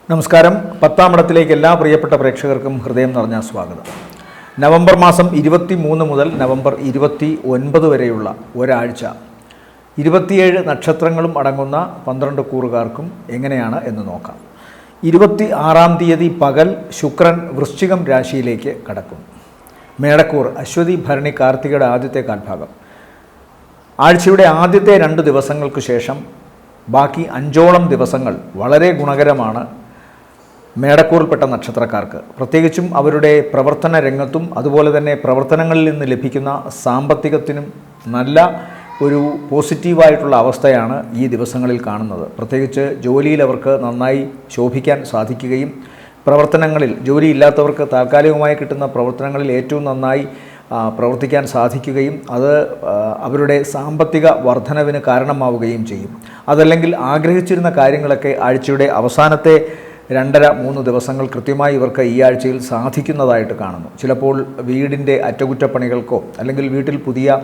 നമസ്കാരം. 10-ാം ഇടത്തിലേക്ക് എല്ലാ പ്രിയപ്പെട്ട പ്രേക്ഷകർക്കും ഹൃദയം നിറഞ്ഞ സ്വാഗതം. നവംബർ മാസം 23 മുതൽ നവംബർ 29 വരെയുള്ള ഒരാഴ്ച 27 നക്ഷത്രങ്ങളും അടങ്ങുന്ന 12 കൂറുകാർക്കും എങ്ങനെയാണ് എന്ന് നോക്കാം. 26-ാം തീയതി പകൽ ശുക്രൻ വൃശ്ചികം രാശിയിലേക്ക് കടക്കും. മേടക്കൂർ അശ്വതി ഭരണി കാർത്തികയുടെ ആദ്യത്തെ കാൽഭാഗം. ആഴ്ചയുടെ ആദ്യത്തെ 2 ദിവസങ്ങൾക്ക് ശേഷം ബാക്കി 5ഓളം ദിവസങ്ങൾ വളരെ ഗുണകരമാണ് മേടക്കൂറിൽപ്പെട്ട നക്ഷത്രക്കാർക്ക്. പ്രത്യേകിച്ചും അവരുടെ പ്രവർത്തന രംഗത്തും അതുപോലെ തന്നെ പ്രവർത്തനങ്ങളിൽ നിന്ന് ലഭിക്കുന്ന സാമ്പത്തികത്തിനും നല്ല ഒരു പോസിറ്റീവായിട്ടുള്ള അവസ്ഥയാണ് ഈ ദിവസങ്ങളിൽ കാണുന്നത്. പ്രത്യേകിച്ച് ജോലിയിൽ അവർക്ക് നന്നായി ശോഭിക്കാൻ സാധിക്കുകയും പ്രവർത്തനങ്ങളിൽ ജോലിയില്ലാത്തവർക്ക് താൽക്കാലികമായി കിട്ടുന്ന പ്രവർത്തനങ്ങളിൽ ഏറ്റവും നന്നായി പ്രവർത്തിക്കാൻ സാധിക്കുകയും അത് അവരുടെ സാമ്പത്തിക വർധനവിന് കാരണമാവുകയും ചെയ്യും. അതല്ലെങ്കിൽ ആഗ്രഹിച്ചിരുന്ന കാര്യങ്ങളൊക്കെ ആഴ്ചയുടെ അവസാനത്തെ 2.5-3 ദിവസങ്ങൾ കൃത്യമായി ഇവർക്ക് ഈ ആഴ്ചയിൽ സാധിക്കുന്നതായിട്ട് കാണുന്നു. ചിലപ്പോൾ വീടിൻ്റെ അറ്റകുറ്റപ്പണികൾക്കോ അല്ലെങ്കിൽ വീട്ടിൽ പുതിയ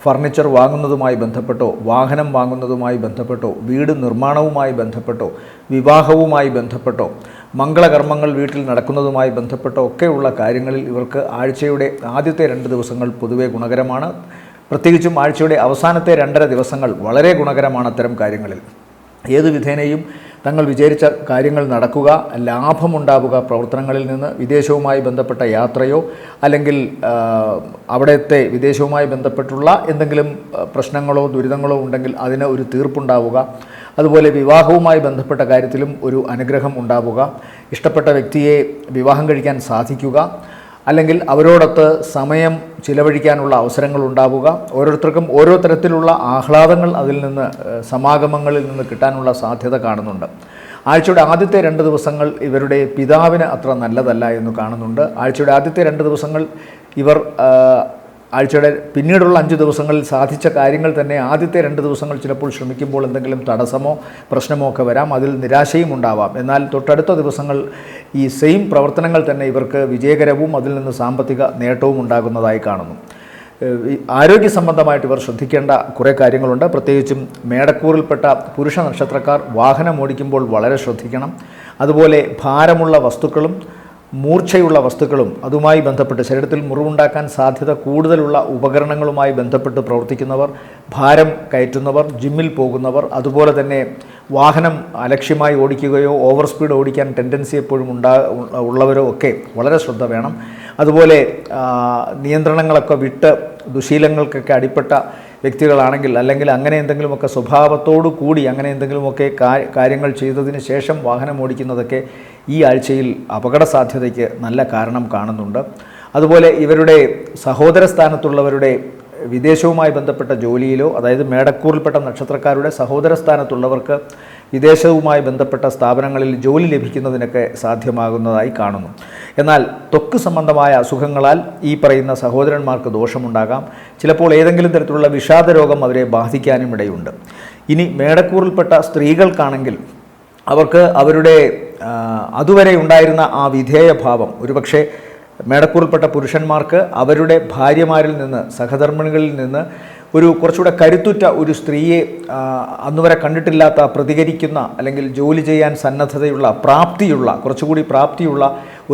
ഫർണിച്ചർ വാങ്ങുന്നതുമായി ബന്ധപ്പെട്ടോ വാഹനം വാങ്ങുന്നതുമായി ബന്ധപ്പെട്ടോ വീട് നിർമ്മാണവുമായി ബന്ധപ്പെട്ടോ വിവാഹവുമായി ബന്ധപ്പെട്ടോ മംഗളകർമ്മങ്ങൾ വീട്ടിൽ നടക്കുന്നതുമായി ബന്ധപ്പെട്ടോ ഒക്കെയുള്ള കാര്യങ്ങളിൽ ഇവർക്ക് ആഴ്ചയുടെ ആദ്യത്തെ 2 ദിവസങ്ങൾ പൊതുവെ ഗുണകരമാണ്. പ്രത്യേകിച്ചും ആഴ്ചയുടെ അവസാനത്തെ 2.5 ദിവസങ്ങൾ വളരെ ഗുണകരമാണ്. അത്തരം കാര്യങ്ങളിൽ ഏത് വിധേനയും തങ്ങൾ വിചാരിച്ച കാര്യങ്ങൾ നടക്കുക, ലാഭമുണ്ടാവുക, പ്രവർത്തനങ്ങളിൽ നിന്ന് വിദേശവുമായി ബന്ധപ്പെട്ട യാത്രയോ അല്ലെങ്കിൽ അവിടുത്തെ വിദേശവുമായി ബന്ധപ്പെട്ടുള്ള എന്തെങ്കിലും പ്രശ്നങ്ങളോ ദുരിതങ്ങളോ ഉണ്ടെങ്കിൽ അതിന് ഒരു തീർപ്പുണ്ടാവുക, അതുപോലെ വിവാഹവുമായി ബന്ധപ്പെട്ട കാര്യത്തിലും ഒരു അനുഗ്രഹം ഉണ്ടാവുക, ഇഷ്ടപ്പെട്ട വ്യക്തിയെ വിവാഹം കഴിക്കാൻ സാധിക്കുക, അല്ലെങ്കിൽ അവരോടൊത്ത് സമയം ചിലവഴിക്കാനുള്ള അവസരങ്ങൾ ഉണ്ടാവുക, ഓരോരുത്തർക്കും ഓരോ തരത്തിലുള്ള ആഹ്ലാദങ്ങൾ അതിൽ നിന്ന് സമാഗമങ്ങളിൽ നിന്ന് കിട്ടാനുള്ള സാധ്യത കാണുന്നുണ്ട്. ആഴ്ചയുടെ ആദ്യത്തെ 2 ദിവസങ്ങൾ ഇവരുടെ പിതാവിന് അത്ര നല്ലതല്ല എന്ന് കാണുന്നുണ്ട്. ആഴ്ചയുടെ ആദ്യത്തെ 2 ദിവസങ്ങൾ ഇവർ ആഴ്ചയുടെ പിന്നീടുള്ള 5 ദിവസങ്ങളിൽ സാധിച്ച കാര്യങ്ങൾ തന്നെ ആദ്യത്തെ 2 ദിവസങ്ങൾ ചിലപ്പോൾ ശ്രമിക്കുമ്പോൾ എന്തെങ്കിലും തടസ്സമോ പ്രശ്നമോ ഒക്കെ വരാം, അതിൽ നിരാശയും ഉണ്ടാവാം. എന്നാൽ തൊട്ടടുത്ത ദിവസങ്ങൾ ഈ സെയിം പ്രവർത്തനങ്ങൾ തന്നെ ഇവർക്ക് വിജയകരവും അതിൽ നിന്ന് സാമ്പത്തിക നേട്ടവും ഉണ്ടാകുന്നതായി കാണുന്നു. ആരോഗ്യ സംബന്ധമായിട്ട് ഇവർ ശ്രദ്ധിക്കേണ്ട കുറേ കാര്യങ്ങളുണ്ട്. പ്രത്യേകിച്ചും മേടക്കൂറിൽപ്പെട്ട പുരുഷ നക്ഷത്രക്കാർ വാഹനം ഓടിക്കുമ്പോൾ വളരെ ശ്രദ്ധിക്കണം. അതുപോലെ ഭാരമുള്ള വസ്തുക്കളും മൂർച്ചയുള്ള വസ്തുക്കളും അതുമായി ബന്ധപ്പെട്ട് ശരീരത്തിൽ മുറിവുണ്ടാക്കാൻ സാധ്യത കൂടുതലുള്ള ഉപകരണങ്ങളുമായി ബന്ധപ്പെട്ട് പ്രവർത്തിക്കുന്നവർ, ഭാരം കയറ്റുന്നവർ, ജിമ്മിൽ പോകുന്നവർ, അതുപോലെ തന്നെ വാഹനം അലക്ഷ്യമായി ഓടിക്കുകയോ ഓവർ സ്പീഡ് ഓടിക്കാൻ ടെൻഡൻസി എപ്പോഴും ഉള്ളവരോ ഒക്കെ വളരെ ശ്രദ്ധ വേണം. അതുപോലെ നിയന്ത്രണങ്ങളൊക്കെ വിട്ട് ദുശീലങ്ങൾക്കൊക്കെ അടിപ്പെട്ട വ്യക്തികളാണെങ്കിൽ അല്ലെങ്കിൽ അങ്ങനെ എന്തെങ്കിലുമൊക്കെ സ്വഭാവത്തോടു കൂടി അങ്ങനെ എന്തെങ്കിലുമൊക്കെ കാര്യങ്ങൾ ചെയ്തതിന് ശേഷം വാഹനം ഓടിക്കുന്നതൊക്കെ ഈ ആഴ്ചയിൽ അപകട സാധ്യതയ്ക്ക് നല്ല കാരണം കാണുന്നുണ്ട്. അതുപോലെ ഇവരുടെ സഹോദര സ്ഥാനത്തുള്ളവരുടെ വിദേശവുമായി ബന്ധപ്പെട്ട ജോലിയിലോ, അതായത് മേടക്കൂറിൽപ്പെട്ട നക്ഷത്രക്കാരുടെ സഹോദര സ്ഥാനത്തുള്ളവർക്ക് വിദേശവുമായി ബന്ധപ്പെട്ട സ്ഥാപനങ്ങളിൽ ജോലി ലഭിക്കുന്നതിനൊക്കെ സാധ്യമാകുന്നതായി കാണുന്നു. എന്നാൽ ത്വക്ക് സംബന്ധമായ അസുഖങ്ങളാൽ ഈ പറയുന്ന സഹോദരന്മാർക്ക് ദോഷമുണ്ടാകാം. ചിലപ്പോൾ ഏതെങ്കിലും തരത്തിലുള്ള വിഷാദ രോഗം അവരെ ബാധിക്കാനും ഇടയുണ്ട്. ഇനി മേടക്കൂറിൽപ്പെട്ട സ്ത്രീകൾക്കാണെങ്കിൽ അവർക്ക് അവരുടെ അതുവരെ ഉണ്ടായിരുന്ന ആ വിധേയഭാവം ഒരുപക്ഷെ മേടക്കൂറിൽപ്പെട്ട പുരുഷന്മാർക്ക് അവരുടെ ഭാര്യമാരിൽ നിന്ന് സഹധർമ്മിണികളിൽ നിന്ന് ഒരു കുറച്ചുകൂടെ കരുത്തുറ്റ ഒരു സ്ത്രീയെ അന്നുവരെ കണ്ടിട്ടില്ലാത്ത പ്രതികരിക്കുന്ന അല്ലെങ്കിൽ ജോലി ചെയ്യാൻ സന്നദ്ധതയുള്ള കുറച്ചുകൂടി പ്രാപ്തിയുള്ള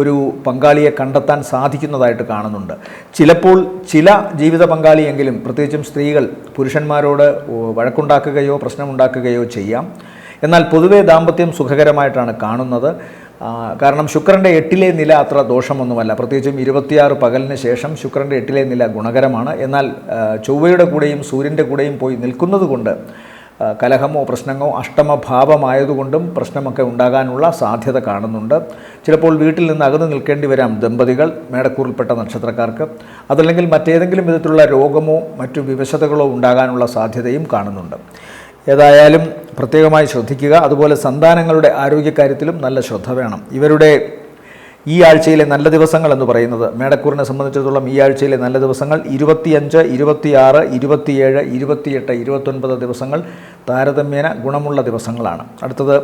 ഒരു പങ്കാളിയെ കണ്ടെത്താൻ സാധിക്കുന്നതായിട്ട് കാണുന്നുണ്ട്. ചിലപ്പോൾ ചില ജീവിത പങ്കാളിയെങ്കിലും പ്രത്യേകിച്ചും സ്ത്രീകൾ പുരുഷന്മാരോട് വഴക്കുണ്ടാക്കുകയോ പ്രശ്നമുണ്ടാക്കുകയോ ചെയ്യാം. എന്നാൽ പൊതുവെ ദാമ്പത്യം സുഖകരമായിട്ടാണ് കാണുന്നത്. കാരണം ശുക്രൻ്റെ 8ലെ നില അത്ര ദോഷമൊന്നുമല്ല. പ്രത്യേകിച്ചും 26 പകലിന് ശേഷം ശുക്രൻ്റെ 8ലെ നില ഗുണകരമാണ്. എന്നാൽ ചൊവ്വയുടെ കൂടെയും സൂര്യൻ്റെ കൂടെയും പോയി നിൽക്കുന്നത് കൊണ്ട് കലഹമോ പ്രശ്നമോ അഷ്ടമഭാവമായതുകൊണ്ടും പ്രശ്നമൊക്കെ ഉണ്ടാകാനുള്ള സാധ്യത കാണുന്നുണ്ട്. ചിലപ്പോൾ വീട്ടിൽ നിന്ന് അകന്നു നിൽക്കേണ്ടി വരാം ദമ്പതികൾ മേടക്കൂറിൽപ്പെട്ട നക്ഷത്രക്കാർക്ക്. അതല്ലെങ്കിൽ മറ്റേതെങ്കിലും വിധത്തിലുള്ള രോഗമോ മറ്റു വിവശതകളോ ഉണ്ടാകാനുള്ള സാധ്യതയും കാണുന്നുണ്ട്. ഏതായാലും പ്രത്യേകമായി ശ്രദ്ധിക്കുക. അതുപോലെ സന്താനങ്ങളുടെ ആരോഗ്യകാര്യത്തിലും നല്ല ശ്രദ്ധ വേണം. ഇവരുടെ ഈ ആഴ്ചയിലെ നല്ല ദിവസങ്ങൾ എന്ന് പറയുന്നത് മേടക്കൂറിനെ സംബന്ധിച്ചിടത്തോളം ഈ ആഴ്ചയിലെ നല്ല ദിവസങ്ങൾ 25, 26, 27, 28, 29 ദിവസങ്ങൾ താരതമ്യേന ഗുണമുള്ള ദിവസങ്ങളാണ്. അടുത്തത്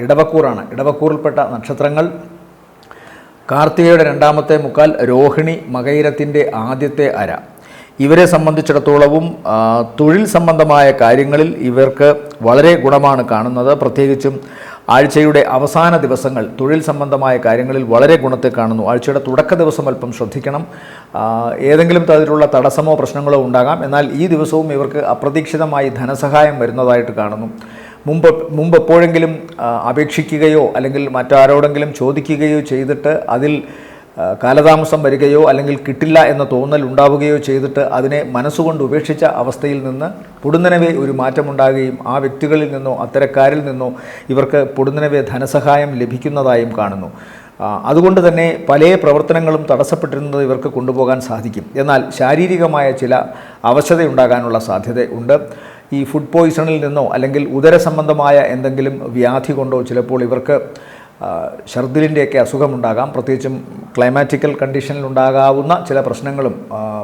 ഇടവക്കൂറാണ്. ഇടവക്കൂറിൽപ്പെട്ട നക്ഷത്രങ്ങൾ കാർത്തികയുടെ 2ാമത്തെ മുക്കാൽ, രോഹിണി മകയിരത്തിൻ്റെ ആദ്യത്തെ അര. ഇവരെ സംബന്ധിച്ചിടത്തോളവും തൊഴിൽ സംബന്ധമായ കാര്യങ്ങളിൽ ഇവർക്ക് വളരെ ഗുണമാണ് കാണുന്നത്. പ്രത്യേകിച്ചും ആഴ്ചയുടെ അവസാന ദിവസങ്ങൾ തൊഴിൽ സംബന്ധമായ കാര്യങ്ങളിൽ വളരെ ഗുണത്തെ കാണുന്നു. ആഴ്ചയുടെ തുടക്ക ദിവസം അല്പം ശ്രദ്ധിക്കണം. ഏതെങ്കിലും തരത്തിലുള്ള തടസ്സമോ പ്രശ്നങ്ങളോ ഉണ്ടാകാം. എന്നാൽ ഈ ദിവസവും ഇവർക്ക് അപ്രതീക്ഷിതമായി ധനസഹായം വരുന്നതായിട്ട് കാണുന്നു. മുമ്പ് എപ്പോഴെങ്കിലും അപേക്ഷിക്കുകയോ അല്ലെങ്കിൽ മറ്റാരോടെങ്കിലും ചോദിക്കുകയോ ചെയ്തിട്ട് അതിൽ കാലതാമസം വരികയോ അല്ലെങ്കിൽ കിട്ടില്ല എന്ന തോന്നൽ ഉണ്ടാവുകയോ ചെയ്തിട്ട് അതിനെ മനസ്സുകൊണ്ട് ഉപേക്ഷിച്ച അവസ്ഥയിൽ നിന്ന് പൊടുന്നനവേ ഒരു മാറ്റമുണ്ടാകുകയും ആ വ്യക്തികളിൽ നിന്നോ അത്തരക്കാരിൽ നിന്നോ ഇവർക്ക് പൊടുന്നനവേ ധനസഹായം ലഭിക്കുന്നതായും കാണുന്നു. അതുകൊണ്ട് തന്നെ പല പ്രവർത്തനങ്ങളും തടസ്സപ്പെട്ടിരുന്നത് ഇവർക്ക് കൊണ്ടുപോകാൻ സാധിക്കും. എന്നാൽ ശാരീരികമായ ചില അവശതയുണ്ടാകാനുള്ള സാധ്യത ഉണ്ട്. ഈ ഫുഡ് പോയ്സണിൽ നിന്നോ അല്ലെങ്കിൽ ഉദര സംബന്ധമായ എന്തെങ്കിലും വ്യാധി കൊണ്ടോ ചിലപ്പോൾ ഇവർക്ക് ഛർദിലിൻ്റെയൊക്കെ അസുഖമുണ്ടാകാം. പ്രത്യേകിച്ചും ക്ലൈമാറ്റിക്കൽ കണ്ടീഷനിൽ ഉണ്ടാകാവുന്ന ചില പ്രശ്നങ്ങളും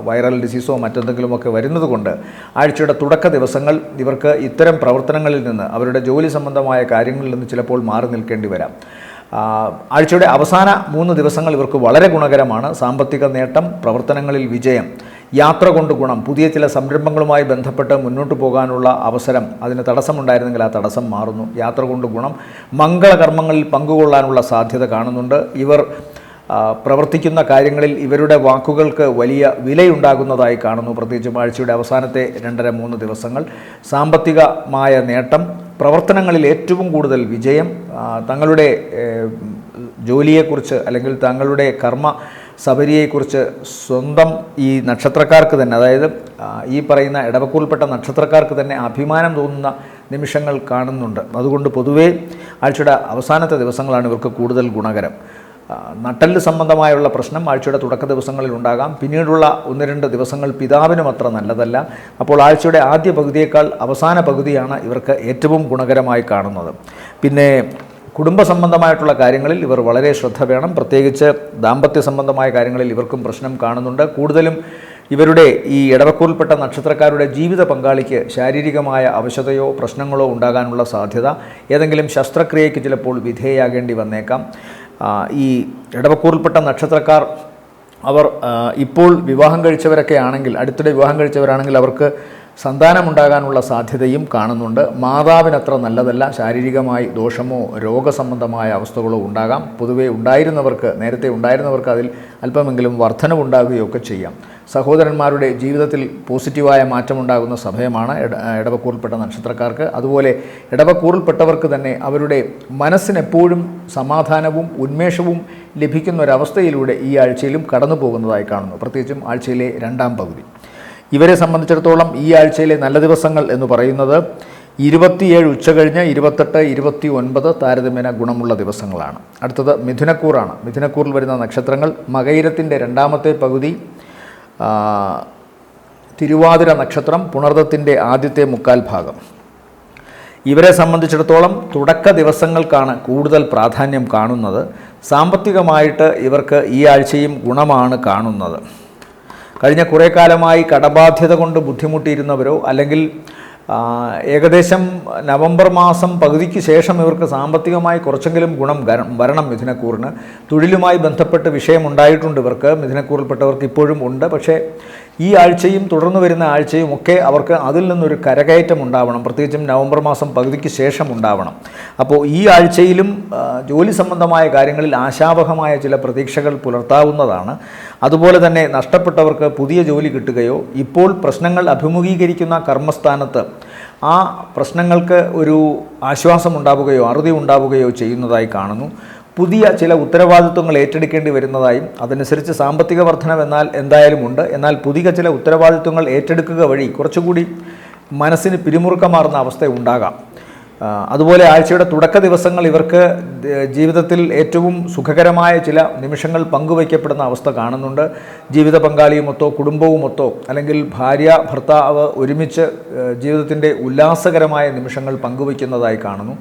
വൈറൽ ഡിസീസോ മറ്റെന്തെങ്കിലുമൊക്കെ വരുന്നത് കൊണ്ട് ആഴ്ചയുടെ തുടക്ക ദിവസങ്ങൾ ഇവർക്ക് ഇത്തരം പ്രവർത്തനങ്ങളിൽ നിന്ന് അവരുടെ ജോലി സംബന്ധമായ കാര്യങ്ങളിൽ നിന്ന് ചിലപ്പോൾ മാറി നിൽക്കേണ്ടി വരാം. ആഴ്ചയുടെ അവസാന 3 ദിവസങ്ങൾ ഇവർക്ക് വളരെ ഗുണകരമാണ്. സാമ്പത്തിക നേട്ടം, പ്രവർത്തനങ്ങളിൽ വിജയം, യാത്ര കൊണ്ട് ഗുണം, പുതിയ ചില സംരംഭങ്ങളുമായി ബന്ധപ്പെട്ട് മുന്നോട്ട് പോകാനുള്ള അവസരം, അതിന് തടസ്സമുണ്ടായിരുന്നെങ്കിൽ ആ തടസ്സം മാറുന്നു. യാത്ര കൊണ്ട് ഗുണം, മംഗളകർമ്മങ്ങളിൽ പങ്കുകൊള്ളാനുള്ള സാധ്യത കാണുന്നുണ്ട്. ഇവർ പ്രവർത്തിക്കുന്ന കാര്യങ്ങളിൽ ഇവരുടെ വാക്കുകൾക്ക് വലിയ വിലയുണ്ടാകുന്നതായി കാണുന്നു. പ്രത്യേകിച്ചും ആഴ്ചയുടെ അവസാനത്തെ 2.5-3 ദിവസങ്ങൾ സാമ്പത്തികമായ നേട്ടം, പ്രവർത്തനങ്ങളിൽ ഏറ്റവും കൂടുതൽ വിജയം, തങ്ങളുടെ ജോലിയെക്കുറിച്ച് അല്ലെങ്കിൽ തങ്ങളുടെ കർമ്മ സബരിയെക്കുറിച്ച് സ്വന്തം ഈ നക്ഷത്രക്കാർക്ക് തന്നെ, അതായത് ഈ പറയുന്ന ഇടവക്കൂറിൽപ്പെട്ട നക്ഷത്രക്കാർക്ക് തന്നെ അഭിമാനം തോന്നുന്ന നിമിഷങ്ങൾ കാണുന്നുണ്ട്. അതുകൊണ്ട് പൊതുവേ ആഴ്ചയുടെ അവസാനത്തെ ദിവസങ്ങളാണ് ഇവർക്ക് കൂടുതൽ ഗുണകരം. നട്ടെല്ല് സംബന്ധമായുള്ള പ്രശ്നം ആഴ്ചയുടെ തുടക്ക ദിവസങ്ങളിൽ ഉണ്ടാകാം. പിന്നീടുള്ള 1-2 ദിവസങ്ങൾ പിതാവിനും അത്ര നല്ലതല്ല. അപ്പോൾ ആഴ്ചയുടെ ആദ്യ പകുതിയേക്കാൾ അവസാന പകുതിയാണ് ഇവർക്ക് ഏറ്റവും ഗുണകരമായി കാണുന്നത്. പിന്നെ കുടുംബ സംബന്ധമായിട്ടുള്ള കാര്യങ്ങളിൽ ഇവർ വളരെ ശ്രദ്ധ വേണം. പ്രത്യേകിച്ച് ദാമ്പത്യ സംബന്ധമായ കാര്യങ്ങളിൽ ഇവർക്കും പ്രശ്നം കാണുന്നുണ്ട്. കൂടുതലും ഇവരുടെ ഈ ഇടവക്കൂറിൽപ്പെട്ട നക്ഷത്രക്കാരുടെ ജീവിത പങ്കാളിക്ക് ശാരീരികമായ അവശതയോ പ്രശ്നങ്ങളോ ഉണ്ടാകാനുള്ള സാധ്യത, ഏതെങ്കിലും ശസ്ത്രക്രിയയ്ക്ക് ചിലപ്പോൾ വിധേയയാകേണ്ടി വന്നേക്കാം. ഈ ഇടവക്കൂറിൽപ്പെട്ട നക്ഷത്രക്കാർ അവർ ഇപ്പോൾ വിവാഹം കഴിച്ചവരൊക്കെ ആണെങ്കിൽ, അടുത്തിടെ വിവാഹം കഴിച്ചവരാണെങ്കിൽ അവർക്ക് സന്താനമുണ്ടാകാനുള്ള സാധ്യതയും കാണുന്നുണ്ട്. മാതാവിനത്ര നല്ലതല്ല. ശാരീരികമായി ദോഷമോ രോഗസംബന്ധമായ അവസ്ഥകളോ ഉണ്ടാകാം. പൊതുവെ നേരത്തെ ഉണ്ടായിരുന്നവർക്ക് അതിൽ അല്പമെങ്കിലും വർധനവുണ്ടാകുകയൊക്കെ ചെയ്യാം. സഹോദരന്മാരുടെ ജീവിതത്തിൽ പോസിറ്റീവായ മാറ്റമുണ്ടാകുന്ന സമയമാണ് ഇടവക്കൂറിൽപ്പെട്ട നക്ഷത്രക്കാർക്ക്. അതുപോലെ ഇടവക്കൂറിൽപ്പെട്ടവർക്ക് തന്നെ അവരുടെ മനസ്സിനെപ്പോഴും സമാധാനവും ഉന്മേഷവും ലഭിക്കുന്ന ഒരവസ്ഥയിലൂടെ ഈ ആഴ്ചയിലും കടന്നു പോകുന്നതായി കാണുന്നു. പ്രത്യേകിച്ചും ആഴ്ചയിലെ 2ാം പകുതി ഇവരെ സംബന്ധിച്ചിടത്തോളം ഈ ആഴ്ചയിലെ നല്ല ദിവസങ്ങൾ എന്ന് പറയുന്നത് 27 ഉച്ചകഴിഞ്ഞ് 28, 29 താരതമ്യേന ഗുണമുള്ള ദിവസങ്ങളാണ്. അടുത്തത് മിഥുനക്കൂറാണ്. മിഥുനക്കൂറിൽ വരുന്ന നക്ഷത്രങ്ങൾ മകയിരത്തിൻ്റെ 2ാമത്തെ പകുതി, തിരുവാതിര നക്ഷത്രം, പുണർദത്തിൻ്റെ ആദ്യത്തെ 1/4 ഭാഗം. ഇവരെ സംബന്ധിച്ചിടത്തോളം തുടക്ക ദിവസങ്ങൾക്കാണ് കൂടുതൽ പ്രാധാന്യം കാണുന്നത്. സാമ്പത്തികമായിട്ട് ഇവർക്ക് ഈ ആഴ്ചയും ഗുണമാണ് കാണുന്നത്. കഴിഞ്ഞ കുറേ കാലമായി കടബാധ്യത കൊണ്ട് ബുദ്ധിമുട്ടിയിരുന്നവരോ അല്ലെങ്കിൽ ഏകദേശം നവംബർ മാസം പകുതിക്ക് ശേഷം ഇവർക്ക് സാമ്പത്തികമായി കുറച്ചെങ്കിലും ഗുണം വരണം. മിഥുനക്കൂറിന് തൊഴിലുമായി ബന്ധപ്പെട്ട് വിഷയമുണ്ടായിട്ടുണ്ട് ഇവർക്ക്. മിഥുനക്കൂറിൽപ്പെട്ടവർക്ക് ഇപ്പോഴും ഉണ്ട്. പക്ഷേ ഈ ആഴ്ചയും തുടർന്ന് വരുന്ന ആഴ്ചയും ഒക്കെ അവർക്ക് അതിൽ നിന്നൊരു കരകയറ്റം ഉണ്ടാവണം. പ്രത്യേകിച്ചും നവംബർ മാസം പകുതിക്ക് ശേഷം ഉണ്ടാവണം. അപ്പോൾ ഈ ആഴ്ചയിലും ജോലി സംബന്ധമായ കാര്യങ്ങളിൽ ആശാവഹമായ ചില പ്രതീക്ഷകൾ പുലർത്താവുന്നതാണ്. അതുപോലെ തന്നെ നഷ്ടപ്പെട്ടവർക്ക് പുതിയ ജോലി കിട്ടുകയോ ഇപ്പോൾ പ്രശ്നങ്ങൾ അഭിമുഖീകരിക്കുന്ന കർമ്മസ്ഥാനത്ത് ആ പ്രശ്നങ്ങൾക്ക് ഒരു ആശ്വാസം ഉണ്ടാവുകയോ അറുതി ഉണ്ടാവുകയോ ചെയ്യുന്നതായി കാണുന്നു. പുതിയ ചില ഉത്തരവാദിത്വങ്ങൾ ഏറ്റെടുക്കേണ്ടി വരുന്നതായും അതനുസരിച്ച് സാമ്പത്തിക വർധനം എന്തായാലും ഉണ്ട്. എന്നാൽ പുതിയ ചില ഉത്തരവാദിത്വങ്ങൾ ഏറ്റെടുക്കുക വഴി കുറച്ചുകൂടി മനസ്സിന് പിരിമുറുക്കമാർന്ന അവസ്ഥ ഉണ്ടാകാം. അതുപോലെ ആഴ്ചയുടെ തുടക്ക ദിവസങ്ങൾ ഇവർക്ക് ജീവിതത്തിൽ ഏറ്റവും സുഖകരമായ ചില നിമിഷങ്ങൾ പങ്കുവയ്ക്കപ്പെടുന്ന അവസ്ഥ കാണുന്നുണ്ട്. ജീവിത പങ്കാളിയുമൊത്തോ കുടുംബവുമൊത്തോ അല്ലെങ്കിൽ ഭാര്യ ഭർത്താവ് ഒരുമിച്ച് ജീവിതത്തിൻ്റെ ഉല്ലാസകരമായ നിമിഷങ്ങൾ പങ്കുവയ്ക്കുന്നതായി കാണുന്നു.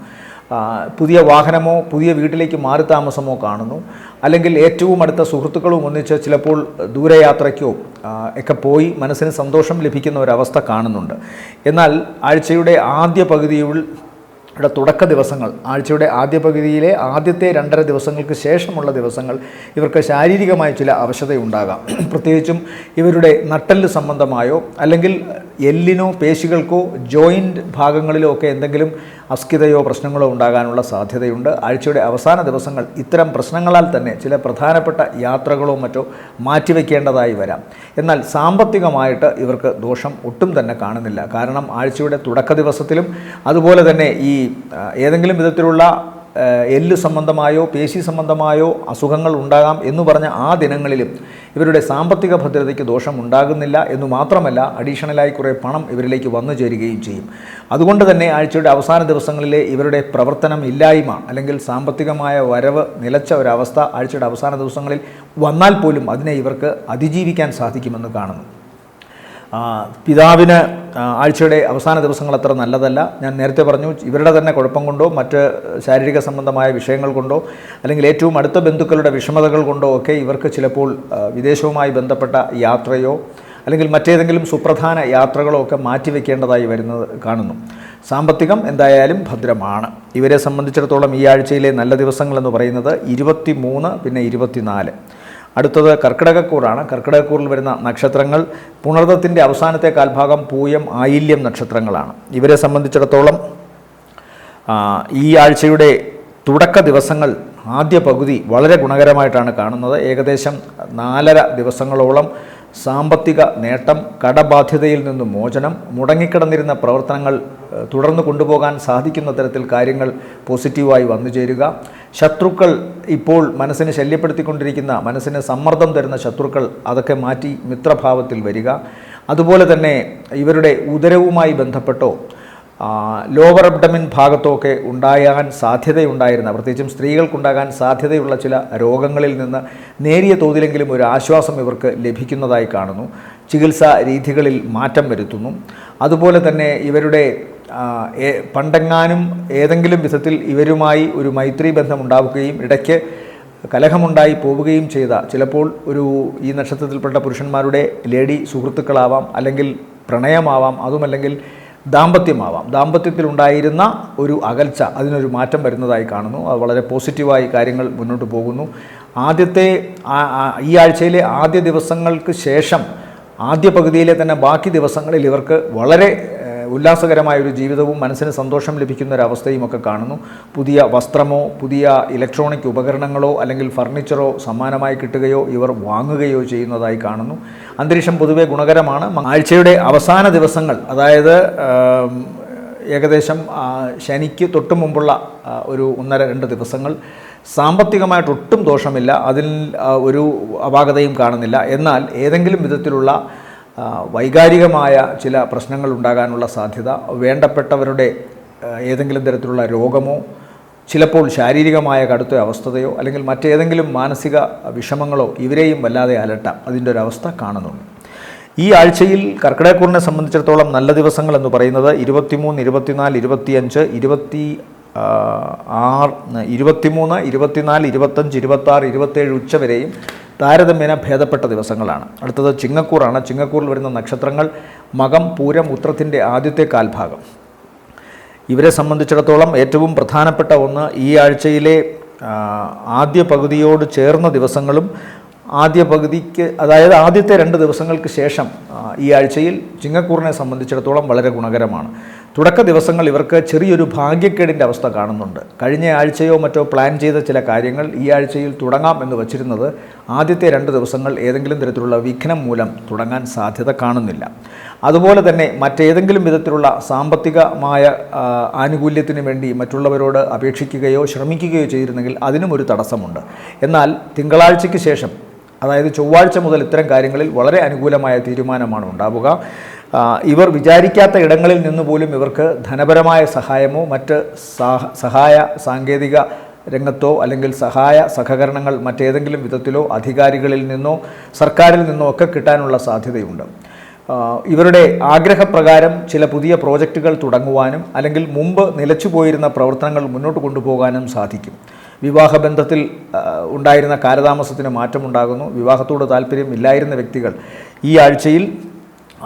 പുതിയ വാഹനമോ പുതിയ വീട്ടിലേക്ക് മാറി താമസമോ കാണുന്നു. അല്ലെങ്കിൽ ഏറ്റവും അടുത്ത സുഹൃത്തുക്കളും ഒന്നിച്ച് ചിലപ്പോൾ ദൂരയാത്രയ്ക്കോ ഒക്കെ പോയി മനസ്സിന് സന്തോഷം ലഭിക്കുന്ന ഒരവസ്ഥ കാണുന്നുണ്ട്. എന്നാൽ ആഴ്ചയുടെ ആദ്യ പകുതിയിൽ തുടക്ക ദിവസങ്ങൾ, ആഴ്ചയുടെ ആദ്യ പകുതിയിലെ ആദ്യത്തെ 2.5 ദിവസങ്ങൾക്ക് ശേഷമുള്ള ദിവസങ്ങൾ ഇവർക്ക് ശാരീരികമായ ചില അവശതയുണ്ടാകാം. പ്രത്യേകിച്ചും ഇവരുടെ നട്ടെല്ല് സംബന്ധമായോ അല്ലെങ്കിൽ എല്ലിനോ പേശികൾക്കോ ജോയിൻറ്റ് ഭാഗങ്ങളിലോ ഒക്കെ എന്തെങ്കിലും അസ്കിതയോ പ്രശ്നങ്ങളോ ഉണ്ടാകാനുള്ള സാധ്യതയുണ്ട്. ആഴ്ചയുടെ അവസാന ദിവസങ്ങൾ ഇത്തരം പ്രശ്നങ്ങളാൽ തന്നെ ചില പ്രധാനപ്പെട്ട യാത്രകളോ മറ്റോ മാറ്റിവെക്കേണ്ടതായി വരാം. എന്നാൽ സാമ്പത്തികമായിട്ട് ഇവർക്ക് ദോഷം ഒട്ടും തന്നെ കാണുന്നില്ല. കാരണം ആഴ്ചയുടെ തുടക്ക ദിവസത്തിലും അതുപോലെ തന്നെ ഈ ഏതെങ്കിലും വിധത്തിലുള്ള എല്ല് സംബന്ധമായോ പേശി സംബന്ധമായോ അസുഖങ്ങൾ ഉണ്ടാകാം എന്ന് പറഞ്ഞ ആ ദിനങ്ങളിലും ഇവരുടെ സാമ്പത്തിക ഭദ്രതയ്ക്ക് ദോഷം ഉണ്ടാകുന്നില്ല എന്നു മാത്രമല്ല, അഡീഷണലായി കുറേ പണം ഇവരിലേക്ക് വന്നു ചേരുകയും ചെയ്യും. അതുകൊണ്ട് തന്നെ ആഴ്ചയുടെ അവസാന ദിവസങ്ങളിലെ ഇവരുടെ പ്രവർത്തനം ഇല്ലായ്മ അല്ലെങ്കിൽ സാമ്പത്തികമായ വരവ് നിലച്ച ഒരവസ്ഥ ആഴ്ചയുടെ അവസാന ദിവസങ്ങളിൽ വന്നാൽ പോലും അതിനെ ഇവർക്ക് അതിജീവിക്കാൻ സാധിക്കുമെന്ന് കാണുന്നു. പിതാവിന് ആഴ്ചയുടെ അവസാന ദിവസങ്ങൾ അത്ര നല്ലതല്ല. ഞാൻ നേരത്തെ പറഞ്ഞു, ഇവരുടെ തന്നെ കുഴപ്പം കൊണ്ടോ മറ്റ് ശാരീരിക സംബന്ധമായ വിഷയങ്ങൾ കൊണ്ടോ അല്ലെങ്കിൽ ഏറ്റവും അടുത്ത ബന്ധുക്കളുടെ വിഷമതകൾ കൊണ്ടോ ഒക്കെ ഇവർക്ക് ചിലപ്പോൾ വിദേശവുമായി ബന്ധപ്പെട്ട യാത്രയോ അല്ലെങ്കിൽ മറ്റേതെങ്കിലും സുപ്രധാന യാത്രകളോ ഒക്കെ മാറ്റിവെക്കേണ്ടതായി വരുന്നത് കാണുന്നു. സാമ്പത്തികം എന്തായാലും ഭദ്രമാണ്. ഇവരെ സംബന്ധിച്ചിടത്തോളം ഈ ആഴ്ചയിലെ നല്ല ദിവസങ്ങളെന്ന് പറയുന്നത് 23 പിന്നെ 24. അടുത്തത് കർക്കിടകക്കൂറാണ്. കർക്കിടകക്കൂറിൽ വരുന്ന നക്ഷത്രങ്ങൾ പുണർദത്തിൻ്റെ അവസാനത്തെ കാൽഭാഗം, പൂയം, ആയില്യം നക്ഷത്രങ്ങളാണ്. ഇവരെ സംബന്ധിച്ചിടത്തോളം ഈ ആഴ്ചയുടെ തുടക്ക ദിവസങ്ങൾ ആദ്യ പകുതി വളരെ ഗുണകരമായിട്ടാണ് കാണുന്നത്. ഏകദേശം 4.5 ദിവസങ്ങളോളം സാമ്പത്തിക നേട്ടം, കടബാധ്യതയിൽ നിന്ന് മോചനം, മുടങ്ങിക്കിടന്നിരുന്ന പ്രവർത്തനങ്ങൾ തുടർന്ന് കൊണ്ടുപോകാൻ സാധിക്കുന്ന തരത്തിൽ കാര്യങ്ങൾ പോസിറ്റീവായി വന്നു ചേരുക, ശത്രുക്കൾ ഇപ്പോൾ മനസ്സിനെ ശല്യപ്പെടുത്തിക്കൊണ്ടിരിക്കുന്ന, മനസ്സിന് സമ്മർദ്ദം തരുന്ന ശത്രുക്കൾ അതൊക്കെ മാറ്റി മിത്രഭാവത്തിൽ വരിക, അതുപോലെ തന്നെ ഇവരുടെ ഉദരവുമായി ബന്ധപ്പെട്ടോ ലോവർ അബ്ഡമിൻ ഭാഗത്തൊക്കെ ഉണ്ടാകാൻ സാധ്യതയുണ്ടായിരുന്ന, പ്രത്യേകിച്ചും സ്ത്രീകൾക്കുണ്ടാകാൻ സാധ്യതയുള്ള ചില രോഗങ്ങളിൽ നിന്ന് നേരിയ തോതിലെങ്കിലും ഒരു ആശ്വാസം ഇവർക്ക് ലഭിക്കുന്നതായി കാണുന്നു. ചികിത്സാ രീതികളിൽ മാറ്റം വരുത്തുന്നു. അതുപോലെ തന്നെ ഇവരുടെ പണ്ടെങ്ങാനും ഏതെങ്കിലും വിധത്തിൽ ഇവരുമായി ഒരു മൈത്രി ബന്ധമുണ്ടാവുകയും ഇടയ്ക്ക് കലഹമുണ്ടായി പോവുകയും ചെയ്ത, ചിലപ്പോൾ ഈ നക്ഷത്രത്തിൽപ്പെട്ട പുരുഷന്മാരുടെ ലേഡി സുഹൃത്തുക്കളാവാം, അല്ലെങ്കിൽ പ്രണയമാവാം, അതുമല്ലെങ്കിൽ ദാമ്പത്യമാവാം, ദാമ്പത്യത്തിലുണ്ടായിരുന്ന ഒരു അകൽച്ച, അതിനൊരു മാറ്റം വരുന്നതായി കാണുന്നു. അത് വളരെ പോസിറ്റീവായി കാര്യങ്ങൾ മുന്നോട്ട് പോകുന്നു. ഈ ആഴ്ചയിലെ ആദ്യ ദിവസങ്ങൾക്ക് ശേഷം ആദ്യ പകുതിയിലെ തന്നെ ബാക്കി ദിവസങ്ങളിൽ ഇവർക്ക് വളരെ ഉല്ലാസകരമായൊരു ജീവിതവും മനസ്സിന് സന്തോഷം ലഭിക്കുന്ന ഒരവസ്ഥയും ഒക്കെ കാണുന്നു. പുതിയ വസ്ത്രമോ പുതിയ ഇലക്ട്രോണിക് ഉപകരണങ്ങളോ അല്ലെങ്കിൽ ഫർണിച്ചറോ സമ്മാനമായി കിട്ടുകയോ ഇവർ വാങ്ങുകയോ ചെയ്യുന്നതായി കാണുന്നു. അന്തരീക്ഷം പൊതുവെ ഗുണകരമാണ്. ആഴ്ചയുടെ അവസാന ദിവസങ്ങൾ, അതായത് ഏകദേശം ശനിക്ക് തൊട്ട് മുമ്പുള്ള ഒരു 1.5-2 ദിവസങ്ങൾ സാമ്പത്തികമായിട്ട് ഒട്ടും ദോഷമില്ല, അതിൽ ഒരു അപാകതയും കാണുന്നില്ല. എന്നാൽ ഏതെങ്കിലും വിധത്തിലുള്ള വൈകാരികമായ ചില പ്രശ്നങ്ങൾ ഉണ്ടാകാനുള്ള സാധ്യത, വേണ്ടപ്പെട്ടവരുടെ ഏതെങ്കിലും തരത്തിലുള്ള രോഗമോ ചിലപ്പോൾ ശാരീരികമായ കടുത്ത അവസ്ഥയോ അല്ലെങ്കിൽ മറ്റേതെങ്കിലും മാനസിക വിഷമങ്ങളോ ഇവരെയും വല്ലാതെ അലട്ടാം. അതിൻ്റെ ഒരവസ്ഥ കാണുന്നുണ്ട്. ഈ ആഴ്ചയിൽ കർക്കിടകക്കൂറിനെ സംബന്ധിച്ചിടത്തോളം നല്ല ദിവസങ്ങൾ എന്ന് പറയുന്നത് 23, 24, 25, 23, 24, 25, 26, 27 ഉച്ചവരെയും താരതമ്യേന ഭേദപ്പെട്ട ദിവസങ്ങളാണ്. അടുത്തത് ചിങ്ങക്കൂറാണ്. ചിങ്ങക്കൂറിൽ വരുന്ന നക്ഷത്രങ്ങൾ മകം, പൂരം, ഉത്രത്തിൻ്റെ ആദ്യത്തെ കാൽഭാഗം. ഇവരെ സംബന്ധിച്ചിടത്തോളം ഏറ്റവും പ്രധാനപ്പെട്ട ഒന്ന് ഈ ആഴ്ചയിലെ ആദ്യ പകുതിയോട് ചേർന്ന ദിവസങ്ങളും ആദ്യ പകുതിക്ക്, അതായത് ആദ്യത്തെ 2 ദിവസങ്ങൾക്ക് ശേഷം ഈ ആഴ്ചയിൽ ചിങ്ങക്കൂറിനെ സംബന്ധിച്ചിടത്തോളം വളരെ ഗുണകരമാണ്. തുടക്ക ദിവസങ്ങൾ ഇവർക്ക് ചെറിയൊരു ഭാഗ്യക്കേടിൻ്റെ അവസ്ഥ കാണുന്നുണ്ട്. കഴിഞ്ഞ ആഴ്ചയോ മറ്റോ പ്ലാൻ ചെയ്ത ചില കാര്യങ്ങൾ ഈ ആഴ്ചയിൽ തുടങ്ങാം എന്ന് വച്ചിരുന്നത് ആദ്യത്തെ 2 ദിവസങ്ങൾ ഏതെങ്കിലും തരത്തിലുള്ള വിഘ്നം മൂലം തുടങ്ങാൻ സാധ്യത കാണുന്നില്ല. അതുപോലെ തന്നെ മറ്റേതെങ്കിലും വിധത്തിലുള്ള സാമ്പത്തികമായ ആനുകൂല്യത്തിന് വേണ്ടി മറ്റുള്ളവരോട് അപേക്ഷിക്കുകയോ ശ്രമിക്കുകയോ ചെയ്തിരുന്നെങ്കിൽ അതിനും ഒരു തടസ്സമുണ്ട്. എന്നാൽ തിങ്കളാഴ്ചയ്ക്ക് ശേഷം, അതായത് ചൊവ്വാഴ്ച മുതൽ ഇത്തരം കാര്യങ്ങളിൽ വളരെ അനുകൂലമായ തീരുമാനമാണ് ഉണ്ടാവുക. ഇവർ വിചാരിക്കാത്ത ഇടങ്ങളിൽ നിന്ന് പോലും ഇവർക്ക് ധനപരമായ സഹായമോ മറ്റ് സഹായ സാങ്കേതിക രംഗത്തോ അല്ലെങ്കിൽ സഹകരണങ്ങൾ മറ്റേതെങ്കിലും വിധത്തിലോ അധികാരികളിൽ നിന്നോ സർക്കാരിൽ നിന്നോ ഒക്കെ കിട്ടാനുള്ള സാധ്യതയുണ്ട്. ഇവരുടെ ആഗ്രഹപ്രകാരം ചില പുതിയ പ്രോജക്റ്റുകൾ തുടങ്ങുവാനും അല്ലെങ്കിൽ മുമ്പ് നിലച്ചുപോയിരുന്ന പ്രവർത്തനങ്ങൾ മുന്നോട്ട് കൊണ്ടുപോകാനും സാധിക്കും. വിവാഹബന്ധത്തിൽ ഉണ്ടായിരുന്ന കാലതാമസത്തിന് മാറ്റമുണ്ടാകുന്നു. വിവാഹത്തോട് താല്പര്യം ഇല്ലായിരുന്ന വ്യക്തികൾ ഈ ആഴ്ചയിൽ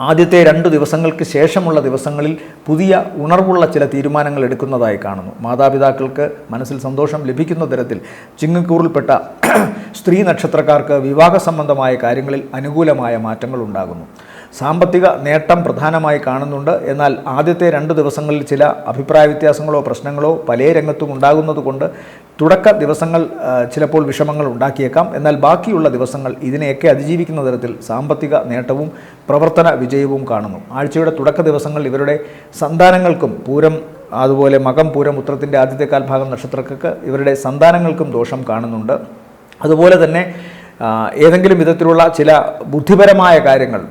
ആദ്യത്തെ 2 ദിവസങ്ങൾക്ക് ശേഷമുള്ള ദിവസങ്ങളിൽ പുതിയ ഉണർവുള്ള ചില തീരുമാനങ്ങൾ എടുക്കുന്നതായി കാണുന്നു. മാതാപിതാക്കൾക്ക് മനസ്സിൽ സന്തോഷം ലഭിക്കുന്ന തരത്തിൽ ചിങ്ങക്കൂറിൽപ്പെട്ട സ്ത്രീ നക്ഷത്രക്കാർക്ക് വിവാഹ സംബന്ധമായ കാര്യങ്ങളിൽ അനുകൂലമായ മാറ്റങ്ങൾ ഉണ്ടാകുന്നു. സാമ്പത്തിക നേട്ടം പ്രധാനമായി കാണുന്നുണ്ട്. എന്നാൽ ആദ്യത്തെ 2 ദിവസങ്ങളിൽ ചില അഭിപ്രായ വ്യത്യാസങ്ങളോ പ്രശ്നങ്ങളോ പല രംഗത്തും ഉണ്ടാകുന്നത് കൊണ്ട് തുടക്ക ദിവസങ്ങൾ ചിലപ്പോൾ വിഷമങ്ങൾ ഉണ്ടാക്കിയേക്കാം. എന്നാൽ ബാക്കിയുള്ള ദിവസങ്ങൾ ഇതിനെയൊക്കെ അതിജീവിക്കുന്ന തരത്തിൽ സാമ്പത്തിക നേട്ടവും പ്രവർത്തന വിജയവും കാണുന്നു. ആഴ്ചയുടെ തുടക്ക ദിവസങ്ങളിൽ ഇവരുടെ സന്താനങ്ങൾക്കും പൂരം അതുപോലെ മകം പൂരം ഉത്രത്തിൻ്റെ ആദ്യത്തെ കാൽഭാഗം നക്ഷത്രക്കാർക്ക് ഇവരുടെ സന്താനങ്ങൾക്കും ദോഷം കാണുന്നുണ്ട്. അതുപോലെ തന്നെ ഏതെങ്കിലും വിധത്തിലുള്ള ചില ബുദ്ധിപരമായ കാര്യങ്ങൾ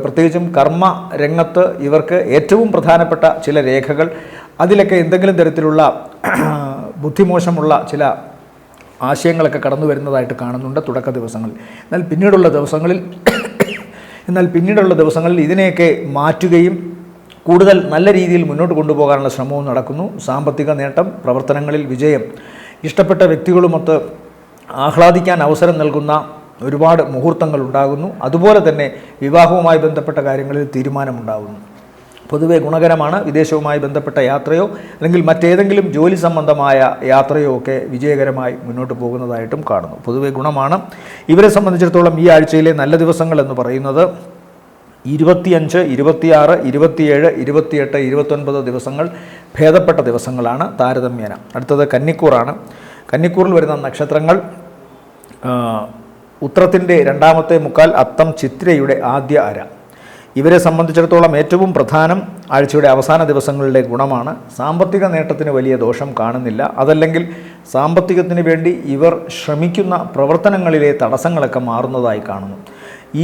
പ്രത്യേകിച്ചും കർമ്മ രംഗത്ത് ഇവർക്ക് ഏറ്റവും പ്രധാനപ്പെട്ട ചില രേഖകൾ അതിലൊക്കെ എന്തെങ്കിലും തരത്തിലുള്ള ബുദ്ധിമോശമുള്ള ചില ആശയങ്ങളൊക്കെ കടന്നു വരുന്നതായിട്ട് കാണുന്നുണ്ട് തുടക്ക ദിവസങ്ങളിൽ. എന്നാൽ പിന്നീടുള്ള ദിവസങ്ങളിൽ ഇതിനെയൊക്കെ മാറ്റുകയും കൂടുതൽ നല്ല രീതിയിൽ മുന്നോട്ട് കൊണ്ടുപോകാനുള്ള ശ്രമവും നടക്കുന്നു. സാമ്പത്തിക നേട്ടം, പ്രവർത്തനങ്ങളിൽ വിജയം, ഇഷ്ടപ്പെട്ട വ്യക്തികളുമൊത്ത് ആഹ്ലാദിക്കാൻ അവസരം നൽകുന്ന ഒരുപാട് മുഹൂർത്തങ്ങൾ ഉണ്ടാകുന്നു. അതുപോലെ തന്നെ വിവാഹവുമായി ബന്ധപ്പെട്ട കാര്യങ്ങളിൽ തീരുമാനമുണ്ടാകുന്നു. പൊതുവെ ഗുണകരമാണ്. വിദേശവുമായി ബന്ധപ്പെട്ട യാത്രയോ അല്ലെങ്കിൽ മറ്റേതെങ്കിലും ജോലി സംബന്ധമായ യാത്രയോ ഒക്കെ വിജയകരമായി മുന്നോട്ട് പോകുന്നതായിട്ടും കാണുന്നു. പൊതുവെ ഗുണമാണ്. ഇവരെ സംബന്ധിച്ചിടത്തോളം ഈ ആഴ്ചയിലെ നല്ല ദിവസങ്ങൾ എന്ന് പറയുന്നത് 25, 26, 27, 28, 29 ദിവസങ്ങൾ ഭേദപ്പെട്ട ദിവസങ്ങളാണ് താരതമ്യേന. അടുത്തത് കന്നിക്കൂറാണ്. കന്നിക്കൂറിൽ വരുന്ന നക്ഷത്രങ്ങൾ ഉത്രത്തിൻ്റെ 2ാമത്തെ മുക്കാൽ, അത്തം, ചിത്രയുടെ ആദ്യ അര. ഇവരെ സംബന്ധിച്ചിടത്തോളം ഏറ്റവും പ്രധാനം ആഴ്ചയുടെ അവസാന ദിവസങ്ങളിലെ ഗുണമാണ്. സാമ്പത്തിക നേട്ടത്തിന് വലിയ ദോഷം കാണുന്നില്ല. അതല്ലെങ്കിൽ സാമ്പത്തികത്തിന് വേണ്ടി ഇവർ ശ്രമിക്കുന്ന പ്രവർത്തനങ്ങളിലെ തടസ്സങ്ങളൊക്കെ മാറുന്നതായി കാണുന്നു.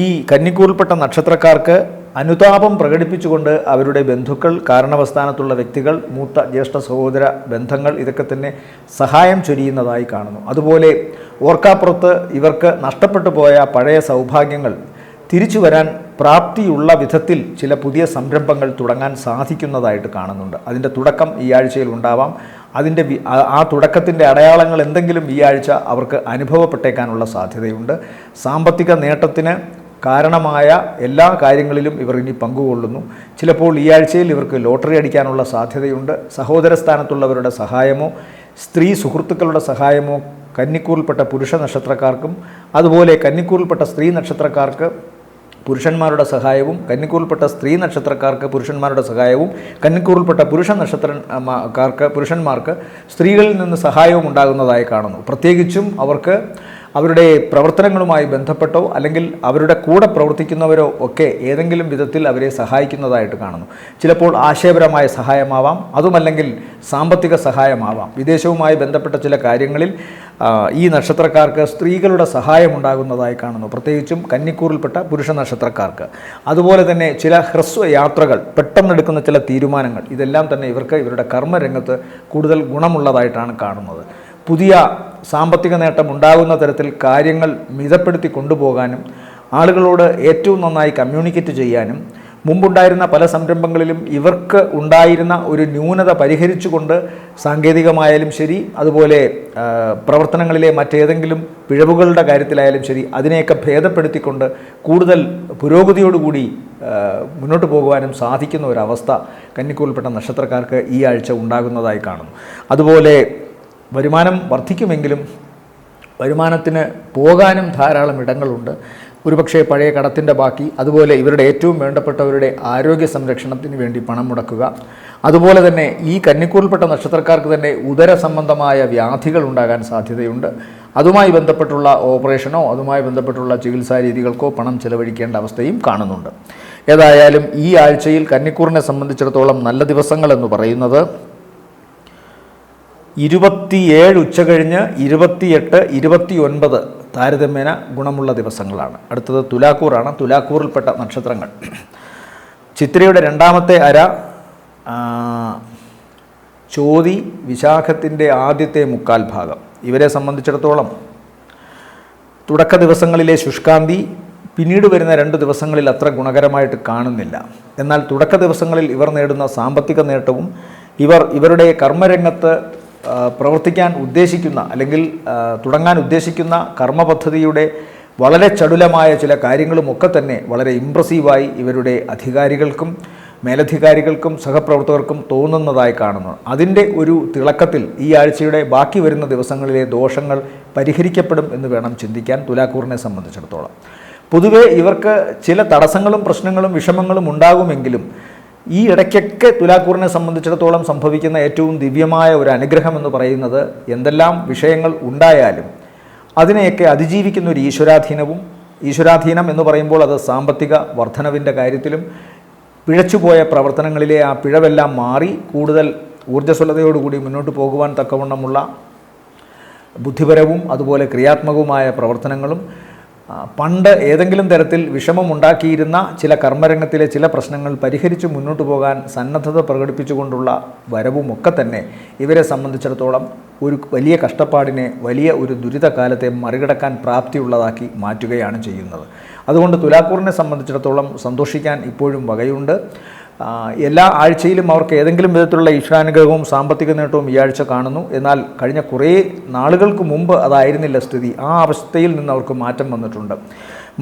ഈ കന്നിക്കൂറിൽപ്പെട്ട നക്ഷത്രക്കാർക്ക് അനുതാപം പ്രകടിപ്പിച്ചുകൊണ്ട് അവരുടെ ബന്ധുക്കൾ, കാരണവസ്ഥാനത്തുള്ള വ്യക്തികൾ, മൂത്ത ജ്യേഷ്ഠ സഹോദര ബന്ധങ്ങൾ ഇതൊക്കെ തന്നെ സഹായം ചൊരിയുന്നതായി കാണുന്നു. അതുപോലെ ഓർക്കാപ്പുറത്ത് ഇവർക്ക് നഷ്ടപ്പെട്ടു പോയ പഴയ സൗഭാഗ്യങ്ങൾ തിരിച്ചു വരാൻ പ്രാപ്തിയുള്ള വിധത്തിൽ ചില പുതിയ സംരംഭങ്ങൾ തുടങ്ങാൻ സാധിക്കുന്നതായിട്ട് കാണുന്നുണ്ട്. അതിൻ്റെ തുടക്കം ഈ ആഴ്ചയിൽ ഉണ്ടാവാം. ആ തുടക്കത്തിൻ്റെ അടയാളങ്ങൾ എന്തെങ്കിലും ഈ ആഴ്ച അവർക്ക് അനുഭവപ്പെട്ടേക്കാനുള്ള സാധ്യതയുണ്ട്. സാമ്പത്തിക നേട്ടത്തിന് കാരണമായ എല്ലാ കാര്യങ്ങളിലും ഇവർ ഇനി പങ്കുകൊള്ളുന്നു. ചിലപ്പോൾ ഈ ആഴ്ചയിൽ ഇവർക്ക് ലോട്ടറി അടിക്കാനുള്ള സാധ്യതയുണ്ട്. സഹോദര സ്ഥാനത്തുള്ളവരുടെ സഹായമോ സ്ത്രീ സുഹൃത്തുക്കളുടെ സഹായമോ കന്നിക്കൂറിൽപ്പെട്ട പുരുഷ നക്ഷത്രക്കാർക്കും അതുപോലെ കന്നിക്കൂറിൽപ്പെട്ട സ്ത്രീ നക്ഷത്രക്കാർക്ക് പുരുഷന്മാരുടെ സഹായവും, കന്നിക്കൂറിൽപ്പെട്ട സ്ത്രീ നക്ഷത്രക്കാർക്ക് പുരുഷന്മാരുടെ സഹായവും, കന്നിക്കൂറിൽപ്പെട്ട പുരുഷ പുരുഷന്മാർക്ക് സ്ത്രീകളിൽ നിന്ന് സഹായവും ഉണ്ടാകുന്നതായി കാണുന്നു. പ്രത്യേകിച്ചും അവർക്ക് അവരുടെ പ്രവർത്തനങ്ങളുമായി ബന്ധപ്പെട്ടോ അല്ലെങ്കിൽ അവരുടെ കൂടെ പ്രവർത്തിക്കുന്നവരോ ഒക്കെ ഏതെങ്കിലും വിധത്തിൽ അവരെ സഹായിക്കുന്നതായിട്ട് കാണുന്നു. ചിലപ്പോൾ ആശയപരമായ സഹായമാവാം, അതുമല്ലെങ്കിൽ സാമ്പത്തിക സഹായമാവാം. വിദേശവുമായി ബന്ധപ്പെട്ട ചില കാര്യങ്ങളിൽ ഈ നക്ഷത്രക്കാർക്ക് സ്ത്രീകളുടെ സഹായം ഉണ്ടാകുന്നതായി കാണുന്നു. പ്രത്യേകിച്ചും കന്നിക്കൂറിൽപ്പെട്ട പുരുഷ നക്ഷത്രക്കാർക്ക്. അതുപോലെ തന്നെ ചില ഹ്രസ്വ യാത്രകൾ, പെട്ടെന്നെടുക്കുന്ന ചില തീരുമാനങ്ങൾ, ഇതെല്ലാം തന്നെ ഇവർക്ക് ഇവരുടെ കർമ്മരംഗത്ത് കൂടുതൽ ഗുണമുള്ളതായിട്ടാണ് കാണുന്നത്. പുതിയ സാമ്പത്തിക നേട്ടം ഉണ്ടാകുന്ന തരത്തിൽ കാര്യങ്ങൾ മിതപ്പെടുത്തി കൊണ്ടുപോകാനും ആളുകളോട് ഏറ്റവും നന്നായി കമ്മ്യൂണിക്കേറ്റ് ചെയ്യാനും മുമ്പുണ്ടായിരുന്ന പല സംരംഭങ്ങളിലും ഇവർക്ക് ഉണ്ടായിരുന്ന ഒരു ന്യൂനത പരിഹരിച്ചുകൊണ്ട് സാങ്കേതികമായാലും ശരി, അതുപോലെ പ്രവർത്തനങ്ങളിലെ മറ്റേതെങ്കിലും പിഴവുകളുടെ കാര്യത്തിലായാലും ശരി, അതിനെയൊക്കെ ഭേദപ്പെടുത്തിക്കൊണ്ട് കൂടുതൽ പുരോഗതിയോടുകൂടി മുന്നോട്ട് പോകുവാനും സാധിക്കുന്ന ഒരവസ്ഥ കന്നിക്കൂറിൽപ്പെട്ട നക്ഷത്രക്കാർക്ക് ഈ ആഴ്ച ഉണ്ടാകുന്നതായി കാണുന്നു. അതുപോലെ വരുമാനം വർദ്ധിക്കുമെങ്കിലും വരുമാനത്തിന് പോകാനും ധാരാളം ഇടങ്ങളുണ്ട്. ഒരുപക്ഷെ പഴയ കടത്തിൻ്റെ ബാക്കി, അതുപോലെ ഇവരുടെ ഏറ്റവും വേണ്ടപ്പെട്ടവരുടെ ആരോഗ്യ സംരക്ഷണത്തിന് വേണ്ടി പണം മുടക്കുക, അതുപോലെ തന്നെ ഈ കന്നിക്കൂറിൽപ്പെട്ട നക്ഷത്രക്കാർക്ക് തന്നെ ഉദര സംബന്ധമായ വ്യാധികൾ ഉണ്ടാകാൻ സാധ്യതയുണ്ട്. അതുമായി ബന്ധപ്പെട്ടുള്ള ഓപ്പറേഷനോ അതുമായി ബന്ധപ്പെട്ടുള്ള ചികിത്സാ രീതികൾക്കോ പണം ചെലവഴിക്കേണ്ട അവസ്ഥയും കാണുന്നുണ്ട്. ഏതായാലും ഈ ആഴ്ചയിൽ കന്നിക്കൂറിനെ സംബന്ധിച്ചിടത്തോളം നല്ല ദിവസങ്ങളെന്ന് പറയുന്നത് 27 ഉച്ചകഴിഞ്ഞ് 28, 29 താരതമ്യേന ഗുണമുള്ള ദിവസങ്ങളാണ്. അടുത്തത് തുലാക്കൂറാണ്. തുലാക്കൂറിൽപ്പെട്ട നക്ഷത്രങ്ങൾ ചിത്രയുടെ 2ാമത്തെ അര, ചോതി, വിശാഖത്തിൻ്റെ ആദ്യത്തെ മുക്കാൽ ഭാഗം. ഇവരെ സംബന്ധിച്ചിടത്തോളം തുടക്ക ദിവസങ്ങളിലെ ശുഷ്കാന്തി പിന്നീട് വരുന്ന 2 ദിവസങ്ങളിൽ അത്ര ഗുണകരമായിട്ട് കാണുന്നില്ല. എന്നാൽ തുടക്ക ദിവസങ്ങളിൽ ഇവർ നേടുന്ന സാമ്പത്തിക നേട്ടവും ഇവരുടെ കർമ്മരംഗത്ത് പ്രവർത്തിക്കാൻ ഉദ്ദേശിക്കുന്ന അല്ലെങ്കിൽ തുടങ്ങാൻ ഉദ്ദേശിക്കുന്ന കർമ്മപദ്ധതിയുടെ വളരെ ചടുലമായ ചില കാര്യങ്ങളുമൊക്കെ തന്നെ വളരെ ഇംപ്രസീവായി ഇവരുടെ അധികാരികൾക്കും മേലധികാരികൾക്കും സഹപ്രവർത്തകർക്കും തോന്നുന്നതായി കാണുന്നു. അതിൻ്റെ ഒരു തിളക്കത്തിൽ ഈ ആഴ്ചയുടെ ബാക്കി വരുന്ന ദിവസങ്ങളിലെ ദോഷങ്ങൾ പരിഹരിക്കപ്പെടും എന്ന് വേണം ചിന്തിക്കാൻ തുലാക്കൂറിനെ സംബന്ധിച്ചിടത്തോളം. പൊതുവെ ഇവർക്ക് ചില തടസ്സങ്ങളും പ്രശ്നങ്ങളും വിഷമങ്ങളും ഉണ്ടാകുമെങ്കിലും ഈ ഇടയ്ക്കൊക്കെ തുലാക്കൂറിനെ സംബന്ധിച്ചിടത്തോളം സംഭവിക്കുന്ന ഏറ്റവും ദിവ്യമായ ഒരു അനുഗ്രഹം എന്ന് പറയുന്നത് എന്തെല്ലാം വിഷയങ്ങൾ ഉണ്ടായാലും അതിനെയൊക്കെ അതിജീവിക്കുന്ന ഒരു ഈശ്വരാധീനം എന്ന് പറയുമ്പോൾ അത് സാമ്പത്തിക വർധനവിൻ്റെ കാര്യത്തിലും പിഴച്ചുപോയ പ്രവർത്തനങ്ങളിലെ ആ പിഴവെല്ലാം മാറി കൂടുതൽ ഊർജ്ജസ്വലതയോടുകൂടി മുന്നോട്ട് പോകുവാൻ തക്കവണ്ണമുള്ള ബുദ്ധിപരവും അതുപോലെ ക്രിയാത്മകവുമായ പ്രവർത്തനങ്ങളും പണ്ട് ഏതെങ്കിലും തരത്തിൽ വിഷമമുണ്ടാക്കിയിരുന്ന ചില കർമ്മരംഗത്തിലെ ചില പ്രശ്നങ്ങൾ പരിഹരിച്ച് മുന്നോട്ട് പോകാൻ സന്നദ്ധത പ്രകടിപ്പിച്ചുകൊണ്ടുള്ള വരവുമൊക്കെ തന്നെ ഇവരെ സംബന്ധിച്ചിടത്തോളം ഒരു വലിയ കഷ്ടപ്പാടിനെ, വലിയ ഒരു ദുരിതകാലത്തെ മറികടക്കാൻ പ്രാപ്തിയുള്ളതാക്കി മാറ്റുകയാണ് ചെയ്യുന്നത്. അതുകൊണ്ട് തുലാക്കൂറിനെ സംബന്ധിച്ചിടത്തോളം സന്തോഷിക്കാൻ ഇപ്പോഴും വകയുണ്ട്. എല്ലാ ആഴ്ചയിലും അവർക്ക് ഏതെങ്കിലും വിധത്തിലുള്ള ഈശ്വരാനുഗ്രഹവും സാമ്പത്തിക നേട്ടവും ഈ ആഴ്ച കാണുന്നു. എന്നാൽ കഴിഞ്ഞ കുറേ നാളുകൾക്ക് മുമ്പ് അതായിരുന്നില്ല സ്ഥിതി. ആ അവസ്ഥയിൽ നിന്ന് അവർക്ക് മാറ്റം വന്നിട്ടുണ്ട്.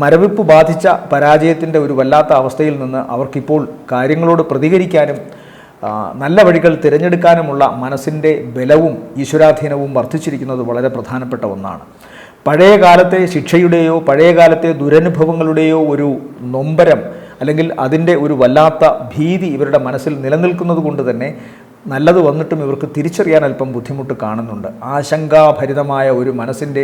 മരവിപ്പ് ബാധിച്ച പരാജയത്തിൻ്റെ ഒരു വല്ലാത്ത അവസ്ഥയിൽ നിന്ന് അവർക്കിപ്പോൾ കാര്യങ്ങളോട് പ്രതികരിക്കാനും നല്ല വഴികൾ തിരഞ്ഞെടുക്കാനുമുള്ള മനസ്സിൻ്റെ ബലവും ഈശ്വരാധീനവും വർദ്ധിച്ചിരിക്കുന്നത് വളരെ പ്രധാനപ്പെട്ട ഒന്നാണ്. പഴയ കാലത്തെ ശിക്ഷയുടെയോ പഴയ കാലത്തെ ദുരനുഭവങ്ങളുടെയോ ഒരു നൊമ്പരം അല്ലെങ്കിൽ അതിൻ്റെ ഒരു വല്ലാത്ത ഭീതി ഇവരുടെ മനസ്സിൽ നിലനിൽക്കുന്നത് കൊണ്ട് തന്നെ നല്ലത് വന്നിട്ടും ഇവർക്ക് തിരിച്ചറിയാൻ അല്പം ബുദ്ധിമുട്ട് കാണുന്നുണ്ട്. ആശങ്കാഭരിതമായ ഒരു മനസ്സിൻ്റെ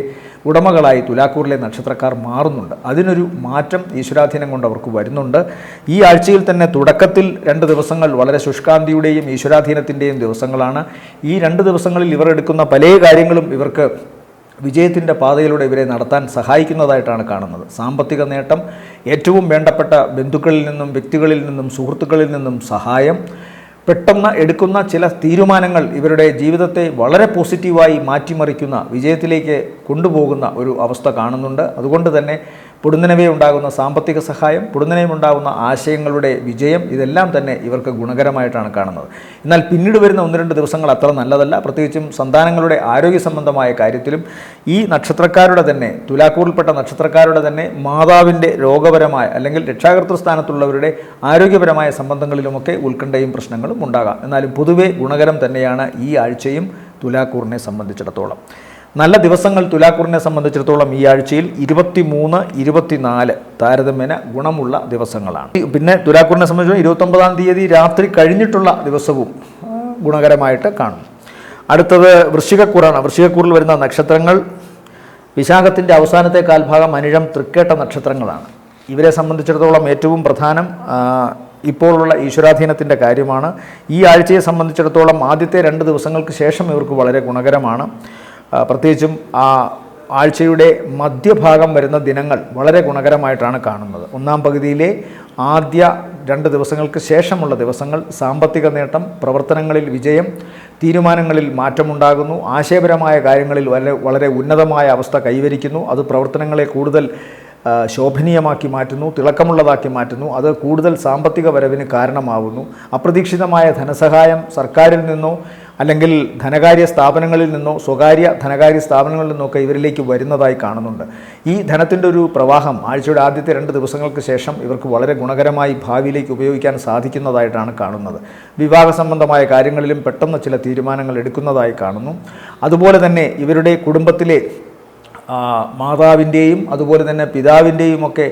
ഉടമകളായി തുലാക്കൂറിലെ നക്ഷത്രക്കാർ മാറുന്നുണ്ട്. അതിനൊരു മാറ്റം ഈശ്വരാധീനം കൊണ്ട് അവർക്ക് വരുന്നുണ്ട്. ഈ ആഴ്ചയിൽ തന്നെ തുടക്കത്തിൽ 2 ദിവസങ്ങൾ വളരെ ശുഷ്കാന്തിയുടെയും ഈശ്വരാധീനത്തിൻ്റെയും ദിവസങ്ങളാണ്. ഈ 2 ദിവസങ്ങളിൽ ഇവർ എടുക്കുന്ന പല കാര്യങ്ങളും ഇവർക്ക് വിജയത്തിൻ്റെ പാതയിലൂടെ ഇവരെ നടത്താൻ സഹായിക്കുന്നതായിട്ടാണ് കാണുന്നത്. സാമ്പത്തിക നേട്ടം, ഏറ്റവും വേണ്ടപ്പെട്ട ബന്ധുക്കളിൽ നിന്നും വ്യക്തികളിൽ നിന്നും സുഹൃത്തുക്കളിൽ നിന്നും സഹായം, പെട്ടെന്ന് എടുക്കുന്ന ചില തീരുമാനങ്ങൾ ഇവരുടെ ജീവിതത്തെ വളരെ പോസിറ്റീവായി മാറ്റിമറിക്കുന്ന, വിജയത്തിലേക്ക് കൊണ്ടുപോകുന്ന ഒരു അവസ്ഥ കാണുന്നുണ്ട്. അതുകൊണ്ട് തന്നെ പൊടുന്നനവേ ഉണ്ടാകുന്ന സാമ്പത്തിക സഹായം, പൊടുന്നനവേ ഉണ്ടാകുന്ന ആശയങ്ങളുടെ വിജയം, ഇതെല്ലാം തന്നെ ഇവർക്ക് ഗുണകരമായിട്ടാണ് കാണുന്നത്. എന്നാൽ പിന്നീട് വരുന്ന 1-2 ദിവസങ്ങൾ അത്ര നല്ലതല്ല. പ്രത്യേകിച്ചും സന്താനങ്ങളുടെ ആരോഗ്യ സംബന്ധമായ കാര്യത്തിലും ഈ നക്ഷത്രക്കാരുടെ തന്നെ, തുലാക്കൂറിൽപ്പെട്ട നക്ഷത്രക്കാരുടെ തന്നെ മാതാവിൻ്റെ രോഗപരമായ അല്ലെങ്കിൽ രക്ഷാകർതൃ സ്ഥാനത്തുള്ളവരുടെ ആരോഗ്യപരമായ സംബന്ധങ്ങളിലുമൊക്കെ ഉത്കണ്ഠയും പ്രശ്നങ്ങളും ഉണ്ടാകാം. എന്നാലും പൊതുവെ ഗുണകരം തന്നെയാണ് ഈ ആഴ്ചയും തുലാക്കൂറിനെ സംബന്ധിച്ചിടത്തോളം. നല്ല ദിവസങ്ങൾ തുലാക്കൂറിനെ സംബന്ധിച്ചിടത്തോളം ഈ ആഴ്ചയിൽ 23, 24 താരതമ്യേന ഗുണമുള്ള ദിവസങ്ങളാണ്. പിന്നെ തുലാക്കൂറിനെ സംബന്ധിച്ചിടത്തോളം 29-ാം തീയതി രാത്രി കഴിഞ്ഞിട്ടുള്ള ദിവസവും ഗുണകരമായിട്ട് കാണും. അടുത്തത് വൃശ്ചികക്കൂറാണ്. വൃശ്ചികക്കൂറിൽ വരുന്ന നക്ഷത്രങ്ങൾ വിശാഖത്തിൻ്റെ അവസാനത്തെ കാൽഭാഗം, അനിഴം, തൃക്കേട്ട നക്ഷത്രങ്ങളാണ്. ഇവരെ സംബന്ധിച്ചിടത്തോളം ഏറ്റവും പ്രധാനം ഇപ്പോഴുള്ള ഈശ്വരാധീനത്തിൻ്റെ കാര്യമാണ്. ഈ ആഴ്ചയെ സംബന്ധിച്ചിടത്തോളം ആദ്യത്തെ 2 ദിവസങ്ങൾക്ക് ശേഷം ഇവർക്ക് വളരെ ഗുണകരമാണ്. പ്രത്യേകിച്ചും ആ ആഴ്ചയുടെ മധ്യഭാഗം വരുന്ന ദിനങ്ങൾ വളരെ ഗുണകരമായിട്ടാണ് കാണുന്നത്. 1-ാം പകുതിയിലെ ആദ്യ 2 ദിവസങ്ങൾക്ക് ശേഷമുള്ള ദിവസങ്ങൾ സാമ്പത്തിക നേട്ടം, പ്രവർത്തനങ്ങളിൽ വിജയം, തീരുമാനങ്ങളിൽ മാറ്റമുണ്ടാകുന്നു, ആശയപരമായ കാര്യങ്ങളിൽ വളരെ ഉന്നതമായ അവസ്ഥ കൈവരിക്കുന്നു. അത് പ്രവർത്തനങ്ങളെ കൂടുതൽ ശോഭനീയമാക്കി മാറ്റുന്നു, തിളക്കമുള്ളതാക്കി മാറ്റുന്നു. അത് കൂടുതൽ സാമ്പത്തിക വരവിന് കാരണമാകുന്നു. അപ്രതീക്ഷിതമായ ധനസഹായം സർക്കാരിൽ നിന്നോ അല്ലെങ്കിൽ ധനകാര്യ സ്ഥാപനങ്ങളിൽ നിന്നോ സ്വകാര്യ ധനകാര്യ സ്ഥാപനങ്ങളിൽ നിന്നൊക്കെ ഇവരിലേക്ക് വരുന്നതായി കാണുന്നുണ്ട്. ഈ ധനത്തിൻ്റെ ഒരു പ്രവാഹം ആഴ്ചയുടെ ആദ്യത്തെ 2 ദിവസങ്ങൾക്ക് ശേഷം ഇവർക്ക് വളരെ ഗുണകരമായി ഭാവിയിലേക്ക് ഉപയോഗിക്കാൻ സാധിക്കുന്നതായിട്ടാണ് കാണുന്നത്. വിവാഹ സംബന്ധമായ കാര്യങ്ങളിലും പെട്ടെന്ന് ചില തീരുമാനങ്ങൾ എടുക്കുന്നതായി കാണുന്നു. അതുപോലെ തന്നെ ഇവരുടെ കുടുംബത്തിലെ മാതാവിൻ്റെയും അതുപോലെ തന്നെ പിതാവിൻ്റെയും ഒക്കെ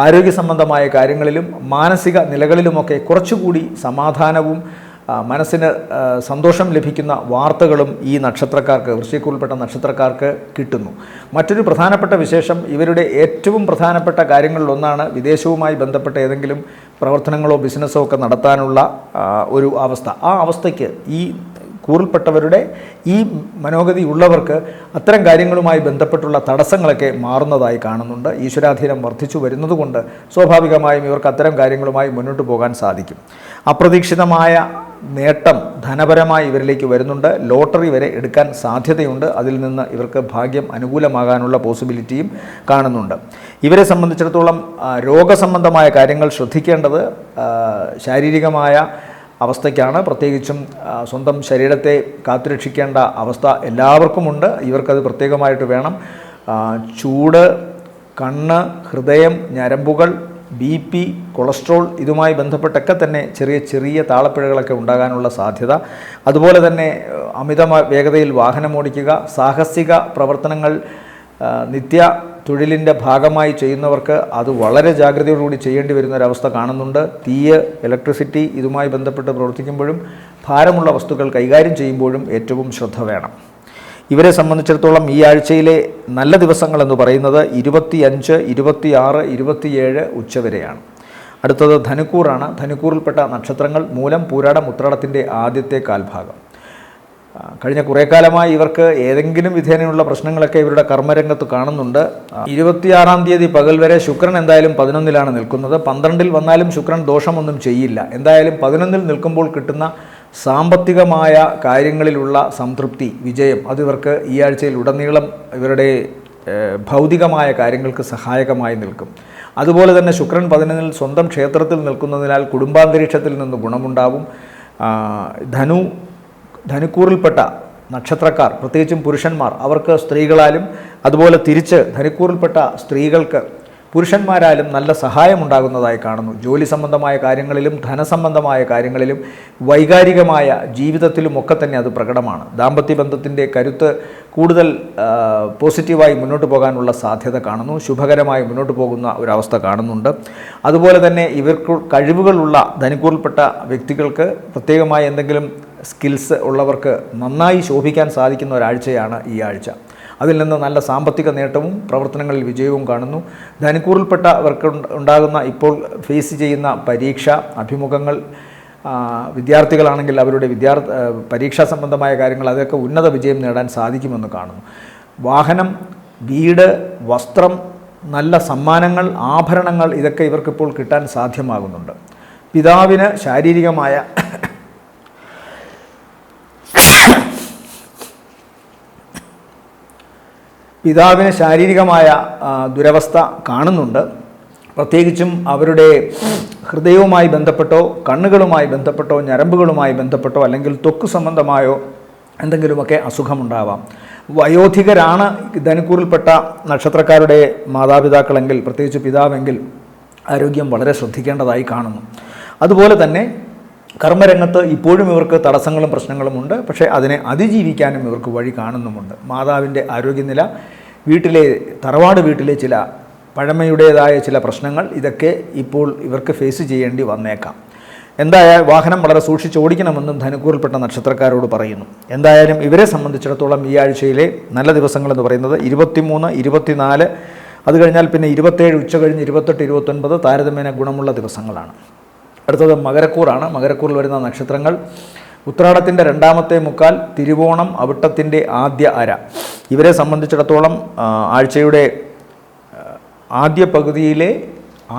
ആരോഗ്യ സംബന്ധമായ കാര്യങ്ങളിലും മാനസിക നിലകളിലുമൊക്കെ കുറച്ചുകൂടി സമാധാനവും മനസ്സിന് സന്തോഷം ലഭിക്കുന്ന വാർത്തകളും ഈ നക്ഷത്രക്കാർക്ക്, വൃശ്ചികക്കൂറിൽപ്പെട്ട നക്ഷത്രക്കാർക്ക് കിട്ടുന്നു. മറ്റൊരു പ്രധാനപ്പെട്ട വിശേഷം, ഇവരുടെ ഏറ്റവും പ്രധാനപ്പെട്ട കാര്യങ്ങളിലൊന്നാണ് വിദേശവുമായി ബന്ധപ്പെട്ട ഏതെങ്കിലും പ്രവർത്തനങ്ങളോ ബിസിനസ്സോ ഒക്കെ നടത്താനുള്ള ഒരു അവസ്ഥ. ആ അവസ്ഥയ്ക്ക് ഈ കൂറിൽപ്പെട്ടവരുടെ ഈ മനോഗതി ഉള്ളവർക്ക് അത്തരം കാര്യങ്ങളുമായി ബന്ധപ്പെട്ടുള്ള തടസ്സങ്ങളൊക്കെ മാറുന്നതായി കാണുന്നുണ്ട്. ഈശ്വരാധീനം വർദ്ധിച്ചു വരുന്നതുകൊണ്ട് സ്വാഭാവികമായും ഇവർക്ക് അത്തരം കാര്യങ്ങളുമായി മുന്നോട്ട് പോകാൻ സാധിക്കും. അപ്രതീക്ഷിതമായ നേട്ടം ധനപരമായി ഇവരിലേക്ക് വരുന്നുണ്ട്. ലോട്ടറി വരെ എടുക്കാൻ സാധ്യതയുണ്ട്. അതിൽ നിന്ന് ഇവർക്ക് ഭാഗ്യം അനുകൂലമാകാനുള്ള പോസിബിലിറ്റിയും കാണുന്നുണ്ട്. ഇവരെ സംബന്ധിച്ചിടത്തോളം രോഗസംബന്ധമായ കാര്യങ്ങൾ ശ്രദ്ധിക്കേണ്ടത് ശാരീരികമായ അവസ്ഥയ്ക്കാണ്. പ്രത്യേകിച്ചും സ്വന്തം ശരീരത്തെ കാത്തുരക്ഷിക്കേണ്ട അവസ്ഥ എല്ലാവർക്കുമുണ്ട്. ഇവർക്കത് പ്രത്യേകമായിട്ട് വേണം. ചൂട്, കണ്ണ്, ഹൃദയം, ഞരമ്പുകൾ, BP, കൊളസ്ട്രോൾ, ഇതുമായി ബന്ധപ്പെട്ടൊക്കെ തന്നെ ചെറിയ താളപ്പിഴകളൊക്കെ ഉണ്ടാകാനുള്ള സാധ്യത. അതുപോലെ തന്നെ അമിത വേഗതയിൽ വാഹനമോടിക്കുക, സാഹസിക പ്രവർത്തനങ്ങൾ, നിത്യ തൊഴിലിൻ്റെ ഭാഗമായി ചെയ്യുന്നവർക്ക് അത് വളരെ ജാഗ്രതയോടുകൂടി ചെയ്യേണ്ടി വരുന്ന ഒരവസ്ഥ കാണുന്നുണ്ട്. തീയ്, ഇലക്ട്രിസിറ്റി ഇതുമായി ബന്ധപ്പെട്ട് പ്രവർത്തിക്കുമ്പോഴും ഭാരമുള്ള വസ്തുക്കൾ കൈകാര്യം ചെയ്യുമ്പോഴും ഏറ്റവും ശ്രദ്ധ വേണം. ഇവരെ സംബന്ധിച്ചിടത്തോളം ഈ ആഴ്ചയിലെ നല്ല ദിവസങ്ങളെന്ന് പറയുന്നത് 25, 26, 27 ഉച്ചവരെയാണ്. അടുത്തത് ധനുക്കൂറാണ്. ധനുക്കൂറിൽപ്പെട്ട നക്ഷത്രങ്ങൾ മൂലം, പൂരാടം, ഉത്രാടത്തിൻ്റെ ആദ്യത്തെ കാൽഭാഗം. കഴിഞ്ഞ കുറേ കാലമായി ഇവർക്ക് ഏതെങ്കിലും വിധേനയുള്ള പ്രശ്നങ്ങളൊക്കെ ഇവരുടെ കർമ്മരംഗത്ത് കാണുന്നുണ്ട്. 26-ാം തീയതി പകൽ വരെ ശുക്രൻ എന്തായാലും 11-ലാണ് നിൽക്കുന്നത്. 12-ൽ വന്നാലും ശുക്രൻ ദോഷമൊന്നും ചെയ്യില്ല. എന്തായാലും 11-ൽ നിൽക്കുമ്പോൾ കിട്ടുന്ന സാമ്പത്തികമായ കാര്യങ്ങളിലുള്ള സംതൃപ്തി, വിജയം അതിവർക്ക് ഈ ആഴ്ചയിൽ ഉടനീളം ഇവരുടെ ഭൗതികമായ കാര്യങ്ങൾക്ക് സഹായകമായി നിൽക്കും. അതുപോലെ തന്നെ ശുക്രൻ 11-ൽ സ്വന്തം ക്ഷേത്രത്തിൽ നിൽക്കുന്നതിനാൽ കുടുംബാന്തരീക്ഷത്തിൽ നിന്ന് ഗുണമുണ്ടാവും. ധനുക്കൂറിൽപ്പെട്ട നക്ഷത്രക്കാർ, പ്രത്യേകിച്ചും പുരുഷന്മാർ, അവർക്ക് സ്ത്രീകളാലും അതുപോലെ തിരിച്ച് ധനുക്കൂറിൽപ്പെട്ട സ്ത്രീകൾക്ക് പുരുഷന്മാരാലും നല്ല സഹായമുണ്ടാകുന്നതായി കാണുന്നു. ജോലി സംബന്ധമായ കാര്യങ്ങളിലും ധനസംബന്ധമായ കാര്യങ്ങളിലും വൈകാരികമായ ജീവിതത്തിലുമൊക്കെ തന്നെ അത് പ്രകടമാണ്. ദാമ്പത്യ ബന്ധത്തിൻ്റെ കരുത്ത് കൂടുതൽ പോസിറ്റീവായി മുന്നോട്ട് പോകാനുള്ള സാധ്യത കാണുന്നു. ശുഭകരമായി മുന്നോട്ട് പോകുന്ന ഒരവസ്ഥ കാണുന്നുണ്ട്. അതുപോലെ തന്നെ ഇവർക്ക് കഴിവുകളുള്ള ധനുക്കൂറിൽപ്പെട്ട വ്യക്തികൾക്ക്, പ്രത്യേകമായി എന്തെങ്കിലും സ്കിൽസ് ഉള്ളവർക്ക് നന്നായി ശോഭിക്കാൻ സാധിക്കുന്ന ഒരാഴ്ചയാണ് ഈ ആഴ്ച. അതിൽ നിന്ന് നല്ല സാമ്പത്തിക നേട്ടവും പ്രവർത്തനങ്ങളിൽ വിജയവും കാണുന്നു. ധനുക്കൂറിൽപ്പെട്ടവർക്ക് ഉണ്ടാകുന്ന ഇപ്പോൾ ഫേസ് ചെയ്യുന്ന പരീക്ഷ, അഭിമുഖങ്ങൾ, വിദ്യാർത്ഥികളാണെങ്കിൽ അവരുടെ പരീക്ഷാ സംബന്ധമായ കാര്യങ്ങൾ, അതൊക്കെ ഉന്നത വിജയം നേടാൻ സാധിക്കുമെന്ന് കാണുന്നു. വാഹനം, വീട്, വസ്ത്രം, നല്ല സമ്മാനങ്ങൾ, ആഭരണങ്ങൾ ഇതൊക്കെ ഇവർക്കിപ്പോൾ കിട്ടാൻ സാധ്യമാകുന്നുണ്ട്. പിതാവിന് ശാരീരികമായ ദുരവസ്ഥ കാണുന്നുണ്ട്. പ്രത്യേകിച്ചും അവരുടെ ഹൃദയവുമായി ബന്ധപ്പെട്ടോ, കണ്ണുകളുമായി ബന്ധപ്പെട്ടോ, ഞരമ്പുകളുമായി ബന്ധപ്പെട്ടോ, അല്ലെങ്കിൽ ത്വക്ക് സംബന്ധമായോ എന്തെങ്കിലുമൊക്കെ അസുഖമുണ്ടാവാം. വയോധികരാണ് ധനുക്കൂറിൽപ്പെട്ട നക്ഷത്രക്കാരുടെ മാതാപിതാക്കളെങ്കിൽ, പ്രത്യേകിച്ച് പിതാവെങ്കിൽ ആരോഗ്യം വളരെ ശ്രദ്ധിക്കേണ്ടതായി കാണുന്നു. അതുപോലെ തന്നെ കർമ്മരംഗത്ത് ഇപ്പോഴും ഇവർക്ക് തടസ്സങ്ങളും പ്രശ്നങ്ങളുമുണ്ട്. പക്ഷേ അതിനെ അതിജീവിക്കാനും ഇവർക്ക് വഴി കാണുന്നുമുണ്ട്. മാതാവിൻ്റെ ആരോഗ്യനില, തറവാട് വീട്ടിലെ ചില പഴമയുടേതായ ചില പ്രശ്നങ്ങൾ, ഇതൊക്കെ ഇപ്പോൾ ഇവർക്ക് ഫേസ് ചെയ്യേണ്ടി വന്നേക്കാം. എന്തായാലും വാഹനം വളരെ സൂക്ഷിച്ച് ഓടിക്കണമെന്നും ധനുക്കൂറിൽപ്പെട്ട നക്ഷത്രക്കാരോട് പറയുന്നു. എന്തായാലും ഇവരെ സംബന്ധിച്ചിടത്തോളം ഈ ആഴ്ചയിലെ നല്ല ദിവസങ്ങളെന്ന് പറയുന്നത് 23, 24, അത് കഴിഞ്ഞാൽ പിന്നെ 27, ഉച്ച കഴിഞ്ഞ് 28, 29 താരതമ്യേന ഗുണമുള്ള ദിവസങ്ങളാണ്. അടുത്തത് മകരക്കൂറാണ്. മകരക്കൂറിൽ വരുന്ന നക്ഷത്രങ്ങൾ ഉത്രാടത്തിൻ്റെ 2ാമത്തെ മുക്കാൽ, തിരുവോണം, അവിട്ടത്തിൻ്റെ ആദ്യ അര. ഇവരെ സംബന്ധിച്ചിടത്തോളം ആഴ്ചയുടെ ആദ്യ പകുതിയിലെ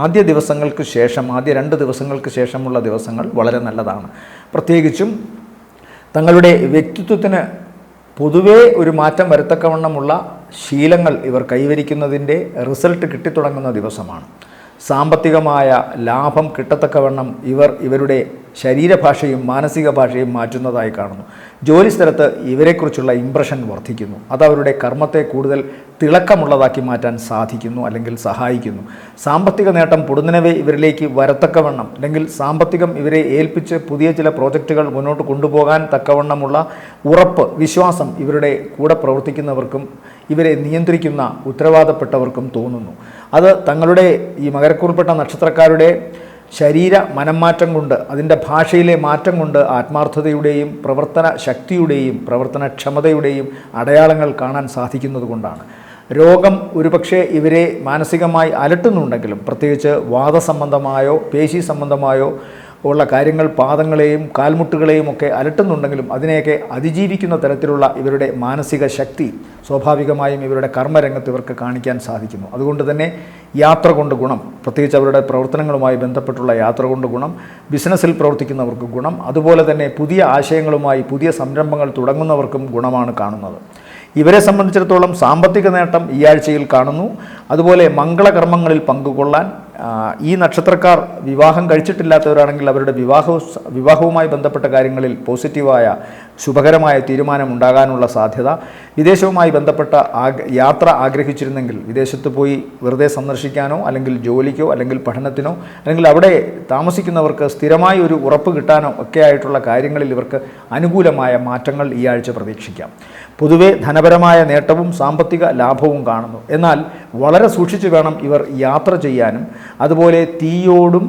ആദ്യ ദിവസങ്ങൾക്ക് ശേഷം, ആദ്യ 2 ദിവസങ്ങൾക്ക് ശേഷമുള്ള ദിവസങ്ങൾ വളരെ നല്ലതാണ്. പ്രത്യേകിച്ചും തങ്ങളുടെ വ്യക്തിത്വത്തിന് പൊതുവേ ഒരു മാറ്റം വരത്തക്കവണ്ണമുള്ള ശീലങ്ങൾ ഇവർ കൈവരിക്കുന്നതിൻ്റെ റിസൾട്ട് കിട്ടിത്തുടങ്ങുന്ന ദിവസമാണ്. സാമ്പത്തികമായ ലാഭം കിട്ടത്തക്കവണ്ണം ഇവരുടെ ശരീരഭാഷയും മാനസിക ഭാഷയും മാറ്റുന്നതായി കാണുന്നു. ജോലിസ്ഥലത്ത് ഇവരെക്കുറിച്ചുള്ള ഇംപ്രഷൻ വർദ്ധിക്കുന്നു. അത് അവരുടെ കർമ്മത്തെ കൂടുതൽ തിളക്കമുള്ളതാക്കി മാറ്റാൻ സാധിക്കുന്നു, അല്ലെങ്കിൽ സഹായിക്കുന്നു. സാമ്പത്തിക നേട്ടം പൊടുന്നനവേ ഇവരിലേക്ക് വരത്തക്കവണ്ണം, അല്ലെങ്കിൽ സാമ്പത്തികം ഇവരെ ഏൽപ്പിച്ച് പുതിയ ചില പ്രോജക്റ്റുകൾ മുന്നോട്ട് കൊണ്ടുപോകാൻ തക്കവണ്ണമുള്ള ഉറപ്പ്, വിശ്വാസം ഇവരുടെ കൂടെ പ്രവർത്തിക്കുന്നവർക്കും ഇവരെ നിയന്ത്രിക്കുന്ന ഉത്തരവാദപ്പെട്ടവർക്കും തോന്നുന്നു. അത് തങ്ങളുടെ ഈ മകരക്കൂറിൽപ്പെട്ട നക്ഷത്രക്കാരുടെ ശരീര മനംമാറ്റം കൊണ്ട്, അതിൻ്റെ ഭാഷയിലെ മാറ്റം കൊണ്ട് ആത്മാർത്ഥതയുടെയും പ്രവർത്തന ശക്തിയുടെയും പ്രവർത്തനക്ഷമതയുടെയും അടയാളങ്ങൾ കാണാൻ സാധിക്കുന്നത് കൊണ്ടാണ്. രോഗം ഒരുപക്ഷെ ഇവരെ മാനസികമായി അലട്ടുന്നുണ്ടെങ്കിലും, പ്രത്യേകിച്ച് വാദസംബന്ധമായോ പേശി സംബന്ധമായോ ഉള്ള കാര്യങ്ങൾ പാദങ്ങളെയും കാൽമുട്ടുകളെയും ഒക്കെ അലട്ടുന്നുണ്ടെങ്കിലും അതിനെയൊക്കെ അതിജീവിക്കുന്ന തരത്തിലുള്ള ഇവരുടെ മാനസിക ശക്തി സ്വാഭാവികമായും ഇവരുടെ കർമ്മരംഗത്ത് ഇവർക്ക് കാണിക്കാൻ സാധിക്കുന്നു. അതുകൊണ്ട് തന്നെ യാത്ര കൊണ്ട് ഗുണം, പ്രത്യേകിച്ച് അവരുടെ പ്രവർത്തനങ്ങളുമായി ബന്ധപ്പെട്ടുള്ള യാത്ര കൊണ്ട് ഗുണം, ബിസിനസ്സിൽ പ്രവർത്തിക്കുന്നവർക്ക് ഗുണം, അതുപോലെ തന്നെ പുതിയ ആശയങ്ങളുമായി പുതിയ സംരംഭങ്ങൾ തുടങ്ങുന്നവർക്കും ഗുണമാണ് കാണുന്നത്. ഇവരെ സംബന്ധിച്ചിടത്തോളം സാമ്പത്തിക നേട്ടം ഈ ആഴ്ചയിൽ കാണുന്നു. അതുപോലെ മംഗളകർമ്മങ്ങളിൽ പങ്കുകൊള്ളാൻ ഈ നക്ഷത്രക്കാർ വിവാഹം കഴിച്ചിട്ടില്ലാത്തവരാണെങ്കിൽ അവരുടെ വിവാഹവുമായി ബന്ധപ്പെട്ട കാര്യങ്ങളിൽ പോസിറ്റീവായ ശുഭകരമായ തീരുമാനമുണ്ടാകാനുള്ള സാധ്യത. വിദേശവുമായി ബന്ധപ്പെട്ട യാത്ര ആഗ്രഹിച്ചിരുന്നെങ്കിൽ വിദേശത്ത് പോയി വെറുതെ സന്ദർശിക്കാനോ അല്ലെങ്കിൽ ജോലിക്കോ അല്ലെങ്കിൽ പഠനത്തിനോ അല്ലെങ്കിൽ അവിടെ താമസിക്കുന്നവർക്ക് സ്ഥിരമായി ഒരു ഉറപ്പ് കിട്ടാനോ ഒക്കെ ആയിട്ടുള്ള കാര്യങ്ങളിൽ ഇവർക്ക് അനുകൂലമായ മാറ്റങ്ങൾ ഈ ആഴ്ച പ്രതീക്ഷിക്കാം. പൊതുവെ ധനപരമായ നേട്ടവും സാമ്പത്തിക ലാഭവും കാണുന്നു. എന്നാൽ വളരെ സൂക്ഷിച്ചു വേണം ഇവർ യാത്ര ചെയ്യാനും അതുപോലെ തീയോടും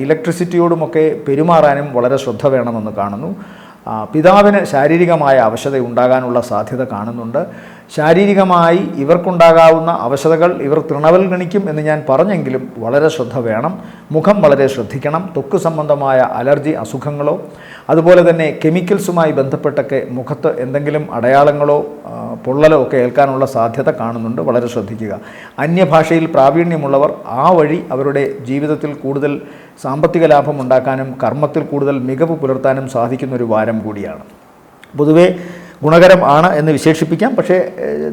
ഇലക്ട്രിസിറ്റിയോടുമൊക്കെ പെരുമാറാനും വളരെ ശ്രദ്ധ വേണമെന്ന് കാണുന്നു. പിതാവിന് ശാരീരികമായ അവശത ഉണ്ടാകാനുള്ള സാധ്യത കാണുന്നുണ്ട്. ശാരീരികമായി ഇവർക്കുണ്ടാകാവുന്ന അവശതകൾ ഇവർ തൃണവൽഗണിക്കും എന്ന് ഞാൻ പറഞ്ഞെങ്കിലും വളരെ ശ്രദ്ധ വേണം. മുഖം വളരെ ശ്രദ്ധിക്കണം. ത്വക്ക് സംബന്ധമായ അലർജി അസുഖങ്ങളോ അതുപോലെ തന്നെ കെമിക്കൽസുമായി ബന്ധപ്പെട്ടൊക്കെ മുഖത്ത് എന്തെങ്കിലും അടയാളങ്ങളോ പൊള്ളലോ ഒക്കെ ഏൽക്കാനുള്ള സാധ്യത കാണുന്നുണ്ട്. വളരെ ശ്രദ്ധിക്കുക. അന്യഭാഷയിൽ പ്രാവീണ്യമുള്ളവർ ആ വഴി അവരുടെ ജീവിതത്തിൽ കൂടുതൽ സാമ്പത്തിക ലാഭം ഉണ്ടാക്കാനും കർമ്മത്തിൽ കൂടുതൽ മികവ് പുലർത്താനും സാധിക്കുന്നൊരു വാരം കൂടിയാണ്. പൊതുവേ ഗുണകരം ആണ് എന്ന് വിശേഷിപ്പിക്കാം. പക്ഷേ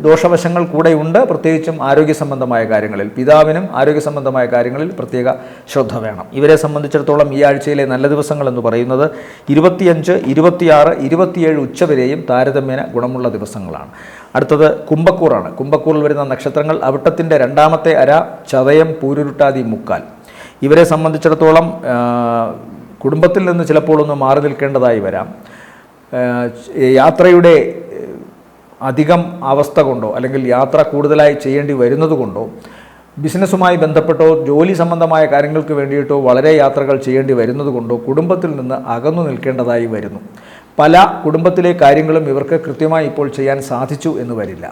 ദോഷവശങ്ങൾ കൂടെയുണ്ട്. പ്രത്യേകിച്ചും ആരോഗ്യ സംബന്ധമായ കാര്യങ്ങളിൽ പിതാവിനും ആരോഗ്യ സംബന്ധമായ കാര്യങ്ങളിൽ പ്രത്യേക ശ്രദ്ധ വേണം. ഇവരെ സംബന്ധിച്ചിടത്തോളം ഈ ആഴ്ചയിലെ നല്ല ദിവസങ്ങൾ എന്ന് പറയുന്നത് 25, 26, 27 ഉച്ചവരെയും താരതമ്യേന ഗുണമുള്ള ദിവസങ്ങളാണ്. അടുത്തത് കുംഭക്കൂറാണ്. കുംഭക്കൂറിൽ വരുന്ന നക്ഷത്രങ്ങൾ അവിട്ടത്തിൻ്റെ രണ്ടാമത്തെ അര, ചതയം, പൂരുരുട്ടാതി, മുക്കാൽ. ഇവരെ സംബന്ധിച്ചിടത്തോളം കുടുംബത്തിൽ നിന്ന് ചിലപ്പോൾ ഒന്ന് മാറി നിൽക്കേണ്ടതായി വരാം. യാത്രയുടെ അധികം അവസ്ഥ കൊണ്ടോ അല്ലെങ്കിൽ യാത്ര കൂടുതലായി ചെയ്യേണ്ടി വരുന്നത് കൊണ്ടോ ബിസിനസ്സുമായി ബന്ധപ്പെട്ടോ ജോലി സംബന്ധമായ കാര്യങ്ങൾക്ക് വേണ്ടിയിട്ടോ വളരെ യാത്രകൾ ചെയ്യേണ്ടി വരുന്നത് കൊണ്ടോ കുടുംബത്തിൽ നിന്ന് അകന്നു നിൽക്കേണ്ടതായി വരുന്നു. പല കുടുംബത്തിലെ കാര്യങ്ങളും ഇവർക്ക് കൃത്യമായി ഇപ്പോൾ ചെയ്യാൻ സാധിച്ചു എന്ന് വരില്ല.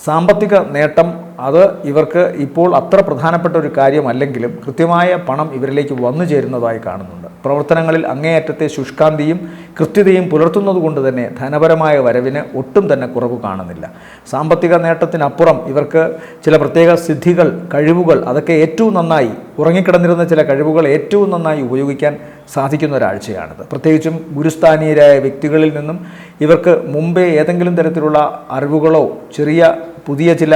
സാമ്പത്തിക നേട്ടം അത് ഇവർക്ക് ഇപ്പോൾ അത്ര പ്രധാനപ്പെട്ട ഒരു കാര്യമല്ലെങ്കിലും കൃത്യമായ പണം ഇവരിലേക്ക് വന്നു ചേരുന്നതായി കാണുന്നുണ്ട്. പ്രവർത്തനങ്ങളിൽ അങ്ങേയറ്റത്തെ ശുഷ്കാന്തിയും കൃത്യതയും പുലർത്തുന്നത് കൊണ്ട് തന്നെ ധനപരമായ വരവിന് ഒട്ടും തന്നെ കുറവ് കാണുന്നില്ല. സാമ്പത്തിക നേട്ടത്തിനപ്പുറം ഇവർക്ക് ചില പ്രത്യേക സിദ്ധികൾ, കഴിവുകൾ അതൊക്കെ ഏറ്റവും നന്നായി ഉറങ്ങിക്കിടന്നിരുന്ന ചില കഴിവുകൾ ഏറ്റവും നന്നായി ഉപയോഗിക്കാൻ സാധിക്കുന്ന ഒരാഴ്ചയാണിത്. പ്രത്യേകിച്ചും ഗുരുസ്ഥാനീയരായ വ്യക്തികളിൽ നിന്നും ഇവർക്ക് മുമ്പേ ഏതെങ്കിലും തരത്തിലുള്ള അറിവുകളോ ചെറിയ പുതിയ ചില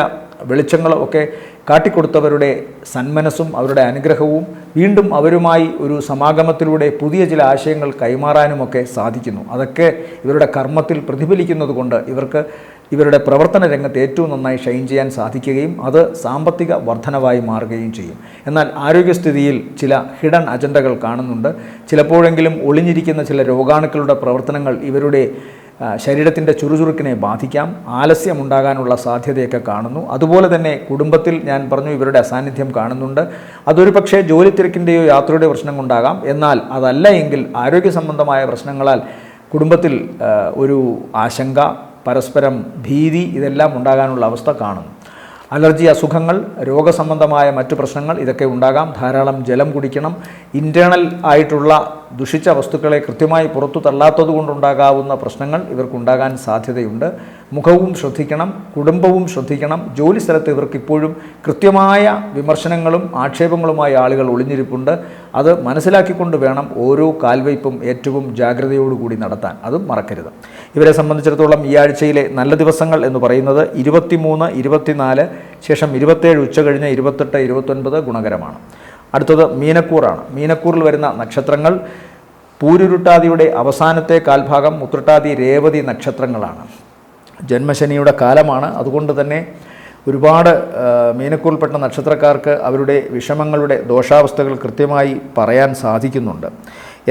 വെളിച്ചങ്ങളോ ഒക്കെ കാട്ടിക്കൊടുത്തവരുടെ സന്മനസ്സും അവരുടെ അനുഗ്രഹവും വീണ്ടും അവരുമായി ഒരു സമാഗമത്തിലൂടെ പുതിയ ചില ആശയങ്ങൾ കൈമാറാനുമൊക്കെ സാധിക്കുന്നു. അതൊക്കെ ഇവരുടെ കർമ്മത്തിൽ പ്രതിഫലിക്കുന്നത് കൊണ്ട് ഇവർക്ക് ഇവരുടെ പ്രവർത്തന രംഗത്ത് ഏറ്റവും നന്നായി ഷൈൻ ചെയ്യാൻ സാധിക്കുകയും അത് സാമ്പത്തിക വർധനവായി മാറുകയും ചെയ്യും. എന്നാൽ ആരോഗ്യസ്ഥിതിയിൽ ചില ഹിഡൻ അജണ്ടകൾ കാണുന്നുണ്ട്. ചിലപ്പോഴെങ്കിലും ഒളിഞ്ഞിരിക്കുന്ന ചില രോഗാണുക്കളുടെ പ്രവർത്തനങ്ങൾ ഇവരുടെ ശരീരത്തിൻ്റെ ചുറുചുറുക്കിനെ ബാധിക്കാം. ആലസ്യമുണ്ടാകാനുള്ള സാധ്യതയൊക്കെ കാണുന്നു. അതുപോലെ തന്നെ കുടുംബത്തിൽ ഞാൻ പറഞ്ഞു ഇവരുടെ അസാന്നിധ്യം കാണുന്നുണ്ട്. അതൊരു പക്ഷേ ജോലി തിരക്കിൻ്റെയോ യാത്രയുടെയോ പ്രശ്നം കൊണ്ടാകാം. എന്നാൽ അതല്ല എങ്കിൽ ആരോഗ്യ സംബന്ധമായ പ്രശ്നങ്ങളാൽ കുടുംബത്തിൽ ഒരു ആശങ്ക, പരസ്പരം ഭീതി ഇതെല്ലാം ഉണ്ടാകാനുള്ള അവസ്ഥ കാണുന്നു. അലർജി അസുഖങ്ങൾ, രോഗസംബന്ധമായ മറ്റു പ്രശ്നങ്ങൾ ഇതൊക്കെ ഉണ്ടാകാം. ധാരാളം ജലം കുടിക്കണം. ഇൻറ്റേണൽ ആയിട്ടുള്ള ദുഷിച്ച വസ്തുക്കളെ കൃത്യമായി പുറത്തു തള്ളാത്തത് കൊണ്ടുണ്ടാകാവുന്ന പ്രശ്നങ്ങൾ ഇവർക്കുണ്ടാകാൻ സാധ്യതയുണ്ട്. മുഖവും ശ്രദ്ധിക്കണം, കുടുംബവും ശ്രദ്ധിക്കണം. ജോലി സ്ഥലത്ത് ഇവർക്ക് ഇപ്പോഴും കൃത്യമായ വിമർശനങ്ങളും ആക്ഷേപങ്ങളുമായി ആളുകൾ ഒളിഞ്ഞിരിപ്പുണ്ട്. അത് മനസ്സിലാക്കിക്കൊണ്ട് വേണം ഓരോ കാൽവയ്പും ഏറ്റവും ജാഗ്രതയോടുകൂടി നടത്താൻ. അതും മറക്കരുത്. ഇവരെ സംബന്ധിച്ചിടത്തോളം ഈ ആഴ്ചയിലെ നല്ല ദിവസങ്ങൾ എന്ന് പറയുന്നത് 23, 24, ശേഷം 27 ഉച്ച കഴിഞ്ഞ് 28, 29 ഗുണകരമാണ്. അടുത്തത് മീനക്കൂറാണ്. മീനക്കൂറിൽ വരുന്ന നക്ഷത്രങ്ങൾ പൂരുരുട്ടാതിയുടെ അവസാനത്തെ കാൽഭാഗം, ഉത്രട്ടാതി, രേവതി നക്ഷത്രങ്ങളാണ്. ജന്മശനിയുടെ കാലമാണ്. അതുകൊണ്ട് തന്നെ ഒരുപാട് മീനക്കൂറിൽപ്പെട്ട നക്ഷത്രക്കാർക്ക് അവരുടെ വിഷമങ്ങളുടെ ദോഷാവസ്ഥകൾ കൃത്യമായി പറയാൻ സാധിക്കുന്നുണ്ട്.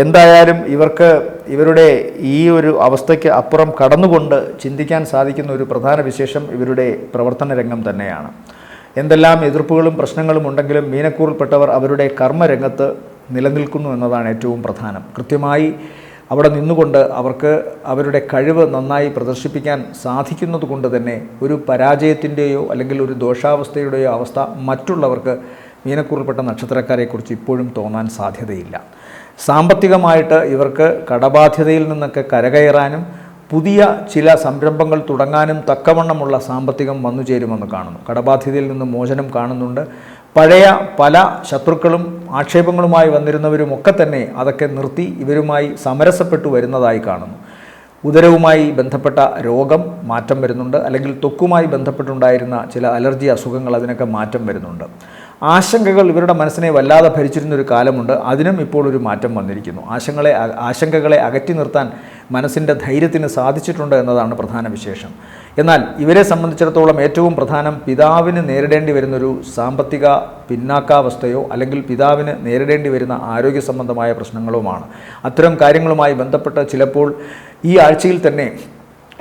എന്തായാലും ഇവർക്ക് ഇവരുടെ ഈ ഒരു അവസ്ഥയ്ക്ക് അപ്പുറം കടന്നുകൊണ്ട് ചിന്തിക്കാൻ സാധിക്കുന്ന ഒരു പ്രധാന വിശേഷം ഇവരുടെ പ്രവർത്തന രംഗം തന്നെയാണ്. എന്തെല്ലാം എതിർപ്പുകളും പ്രശ്നങ്ങളും ഉണ്ടെങ്കിലും മീനക്കൂറിൽപ്പെട്ടവർ അവരുടെ കർമ്മരംഗത്ത് നിലനിൽക്കുന്നു എന്നതാണ് ഏറ്റവും പ്രധാനം. കൃത്യമായി അവിടെ നിന്നുകൊണ്ട് അവർക്ക് അവരുടെ കഴിവ് നന്നായി പ്രദർശിപ്പിക്കാൻ സാധിക്കുന്നത് കൊണ്ട് തന്നെ ഒരു പരാജയത്തിൻ്റെയോ അല്ലെങ്കിൽ ഒരു ദോഷാവസ്ഥയുടെയോ അവസ്ഥ മറ്റുള്ളവർക്ക് മീനക്കൂറിൽപ്പെട്ട നക്ഷത്രക്കാരെക്കുറിച്ച് ഇപ്പോഴും തോന്നാൻ സാധ്യതയില്ല. സാമ്പത്തികമായിട്ട് ഇവർക്ക് കടബാധ്യതയിൽ നിന്നൊക്കെ കരകയറാനും പുതിയ ചില സംരംഭങ്ങൾ തുടങ്ങാനും തക്കവണ്ണമുള്ള സാമ്പത്തികം വന്നു ചേരുമെന്ന് കാണുന്നു. കടബാധ്യതയിൽ നിന്ന് മോചനം കാണുന്നുണ്ട്. പഴയ പല ശത്രുക്കളും ആക്ഷേപങ്ങളുമായി വന്നിരുന്നവരുമൊക്കെ തന്നെ അതൊക്കെ നിർത്തി ഇവരുമായി സമരസപ്പെട്ടു വരുന്നതായി കാണുന്നു. ഉദരവുമായി ബന്ധപ്പെട്ട രോഗം മാറ്റം വരുന്നുണ്ട്. അല്ലെങ്കിൽ ത്വക്കുമായി ബന്ധപ്പെട്ടുണ്ടായിരുന്ന ചില അലർജി അസുഖങ്ങൾ അതിനൊക്കെ മാറ്റം വരുന്നുണ്ട്. ആശങ്കകൾ ഇവരുടെ മനസ്സിനെ വല്ലാതെ ഭരിച്ചിരുന്നൊരു കാലമുണ്ട്. അതിനും ഇപ്പോൾ ഒരു മാറ്റം വന്നിരിക്കുന്നു. ആശങ്കകളെ അകറ്റി നിർത്താൻ മനസ്സിൻ്റെ ധൈര്യത്തിന് സാധിച്ചിട്ടുണ്ട് എന്നതാണ് പ്രധാന വിശേഷം. എന്നാൽ ഇവരെ സംബന്ധിച്ചിടത്തോളം ഏറ്റവും പ്രധാനം പിതാവിന് നേരിടേണ്ടി വരുന്നൊരു സാമ്പത്തിക പിന്നാക്കാവസ്ഥയോ അല്ലെങ്കിൽ പിതാവിന് നേരിടേണ്ടി വരുന്ന ആരോഗ്യ സംബന്ധമായ പ്രശ്നങ്ങളുമാണ്. അത്തരം കാര്യങ്ങളുമായി ബന്ധപ്പെട്ട് ചിലപ്പോൾ ഈ ആഴ്ചയിൽ തന്നെ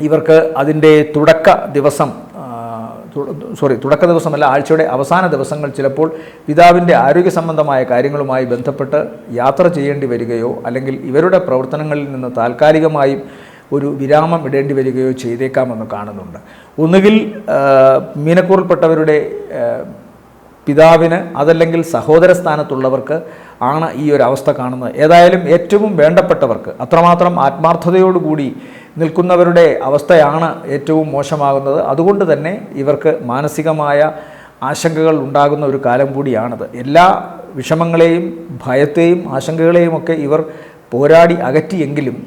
ഇവർക്ക് അതിൻ്റെ തുടക്ക ദിവസമല്ല, ആഴ്ചയുടെ അവസാന ദിവസങ്ങൾ ചിലപ്പോൾ പിതാവിൻ്റെ ആരോഗ്യ സംബന്ധമായ കാര്യങ്ങളുമായി ബന്ധപ്പെട്ട് യാത്ര ചെയ്യേണ്ടി വരികയോ അല്ലെങ്കിൽ ഇവരുടെ പ്രവർത്തനങ്ങളിൽ നിന്ന് താൽക്കാലികമായും ഒരു വിരാമം ഇടേണ്ടി വരികയോ ചെയ്തേക്കാമെന്ന് കാണുന്നുണ്ട്. ഒന്നുകിൽ മീനക്കൂറിൽപ്പെട്ടവരുടെ പിതാവിന് അതല്ലെങ്കിൽ സഹോദര സ്ഥാനത്തുള്ളവർക്ക് ആണ് ഈ ഒരു അവസ്ഥ കാണുന്നത്. ഏതായാലും ഏറ്റവും വേണ്ടപ്പെട്ടവർക്ക് അത്രമാത്രം ആത്മാർത്ഥതയോടുകൂടി നിൽക്കുന്നവരുടെ അവസ്ഥയാണ് ഏറ്റവും മോശമാകുന്നത്. അതുകൊണ്ട് തന്നെ ഇവർക്ക് മാനസികമായ ആശങ്കകൾ ഉണ്ടാകുന്ന ഒരു കാലം കൂടിയാണത്. എല്ലാ വിഷമങ്ങളെയും ഭയത്തെയും ആശങ്കകളെയും ഒക്കെ ഇവർ പോരാടി അകറ്റിയെങ്കിലും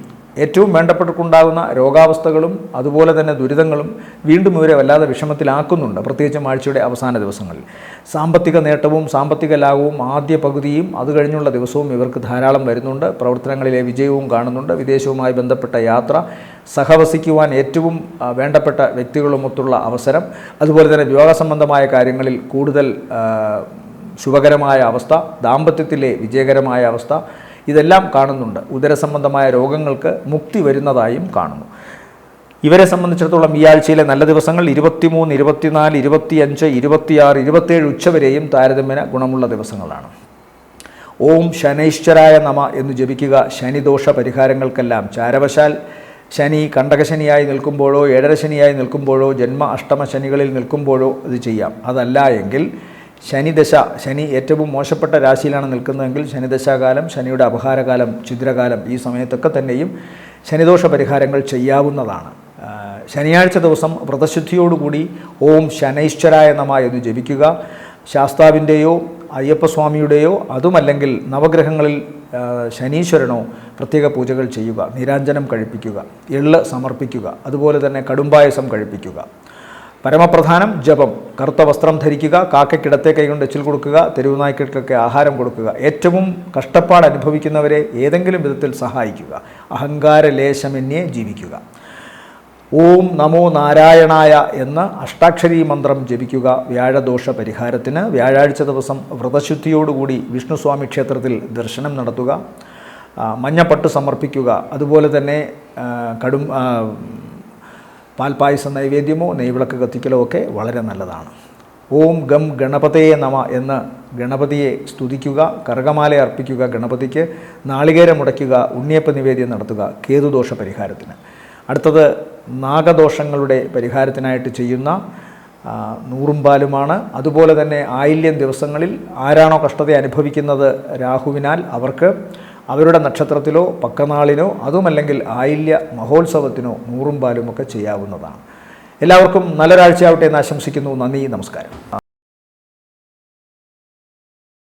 ഏറ്റവും വേണ്ടപ്പെട്ടുണ്ടാകുന്ന രോഗാവസ്ഥകളും അതുപോലെ തന്നെ ദുരിതങ്ങളും വീണ്ടും ഇവരെ വല്ലാതെ വിഷമത്തിലാക്കുന്നുണ്ട്. പ്രത്യേകിച്ചും ആഴ്ചയുടെ അവസാന ദിവസങ്ങളിൽ സാമ്പത്തിക നേട്ടവും സാമ്പത്തിക ലാഭവും ആദ്യ പകുതിയും അത് കഴിഞ്ഞുള്ള ദിവസവും ഇവർക്ക് ധാരാളം വരുന്നുണ്ട്. പ്രവർത്തനങ്ങളിലെ വിജയവും കാണുന്നുണ്ട്. വിദേശവുമായി ബന്ധപ്പെട്ട യാത്ര, സഹവസിക്കുവാൻ ഏറ്റവും വേണ്ടപ്പെട്ട വ്യക്തികളുമൊത്തുള്ള അവസരം, അതുപോലെ തന്നെ വിവാഹ സംബന്ധമായ കാര്യങ്ങളിൽ കൂടുതൽ ശുഭകരമായ അവസ്ഥ, ദാമ്പത്യത്തിലെ വിജയകരമായ അവസ്ഥ, ഇതെല്ലാം കാണുന്നുണ്ട്. ഉദരസംബന്ധമായ രോഗങ്ങൾക്ക് മുക്തി വരുന്നതായും കാണുന്നു. ഇവരെ സംബന്ധിച്ചിടത്തോളം ഈ ആഴ്ചയിലെ നല്ല ദിവസങ്ങൾ 23, 24, 25, 26, 27 ഉച്ചവരെയും താരതമ്യേന ഗുണമുള്ള ദിവസങ്ങളാണ്. ഓം ശനൈശ്വരായ നമ എന്ന് ജപിക്കുക. ശനിദോഷ പരിഹാരങ്ങൾക്കെല്ലാം ചാരവശാൽ ശനി കണ്ടകശനിയായി നിൽക്കുമ്പോഴോ ഏഴര ശനിയായി നിൽക്കുമ്പോഴോ ജന്മ അഷ്ടമ ശനികളിൽ നിൽക്കുമ്പോഴോ ഇത് ചെയ്യാം. അതല്ല എങ്കിൽ ശനിദശ, ശനി ഏറ്റവും മോശപ്പെട്ട രാശിയിലാണ് നിൽക്കുന്നതെങ്കിൽ ശനിദശാകാലം, ശനിയുടെ അപഹാരകാലം, ഛിദ്രകാലം, ഈ സമയത്തൊക്കെ തന്നെയും ശനിദോഷ പരിഹാരങ്ങൾ ചെയ്യാവുന്നതാണ്. ശനിയാഴ്ച ദിവസം വ്രതശുദ്ധിയോടുകൂടി ഓം ശനൈശ്വരായ നമ എന്ന് ജപിക്കുക. ശാസ്താവിൻ്റെയോ അയ്യപ്പസ്വാമിയുടെയോ അതുമല്ലെങ്കിൽ നവഗ്രഹങ്ങളിൽ ശനീശ്വരനോ പ്രത്യേക പൂജകൾ ചെയ്യുക. നീരാഞ്ജനം കഴിപ്പിക്കുക, എള്ള് സമർപ്പിക്കുക, അതുപോലെ തന്നെ കടുംപായസം കഴിപ്പിക്കുക. പരമപ്രധാനം ജപം. കറുത്ത വസ്ത്രം ധരിക്കുക. കാക്കയ്ക്കിടത്തെ കൈകൊണ്ട് എച്ചിൽ കൊടുക്കുക. തെരുവുനായ്ക്കൾക്കൊക്കെ ആഹാരം കൊടുക്കുക. ഏറ്റവും കഷ്ടപ്പാട് അനുഭവിക്കുന്നവരെ ഏതെങ്കിലും വിധത്തിൽ സഹായിക്കുക. അഹങ്കാരലേശമന്യേ ജീവിക്കുക. ഓം നമോ നാരായണായ എന്ന അഷ്ടാക്ഷരീ മന്ത്രം ജപിക്കുക. വ്യാഴദോഷ പരിഹാരത്തിന് വ്യാഴാഴ്ച ദിവസം വ്രതശുദ്ധിയോടുകൂടി വിഷ്ണുസ്വാമി ക്ഷേത്രത്തിൽ ദർശനം നടത്തുക. മഞ്ഞപ്പട്ട് സമർപ്പിക്കുക. അതുപോലെ തന്നെ പാൽപ്പായസ നൈവേദ്യമോ നെയ്വിളക്ക് കത്തിക്കലോ ഒക്കെ വളരെ നല്ലതാണ്. ഓം ഗം ഗണപതയെ നമ എന്ന് ഗണപതിയെ സ്തുതിക്കുക. കർഗമാല അർപ്പിക്കുക ഗണപതിക്ക്. നാളികേരം മുടയ്ക്കുക. ഉണ്ണിയപ്പ നിവേദ്യം നടത്തുക കേതുദോഷ പരിഹാരത്തിന്. അടുത്തത് നാഗദോഷങ്ങളുടെ പരിഹാരത്തിനായിട്ട് ചെയ്യുന്ന നൂറുംപാലുമാണ്. അതുപോലെ തന്നെ ആയില്യം ദിവസങ്ങളിൽ ആരാണോ കഷ്ടത അനുഭവിക്കുന്നത് രാഹുവിനാൽ അവർക്ക് അവരുടെ നക്ഷത്രത്തിലോ പക്കനാളിനോ അതുമല്ലെങ്കിൽ ആയില്യ മഹോത്സവത്തിനോ നൂറും പാലുമൊക്കെ ചെയ്യാവുന്നതാണ്. എല്ലാവർക്കും നല്ലൊരാഴ്ചയാവട്ടെ എന്ന് ആശംസിക്കുന്നു. നന്ദി, നമസ്കാരം.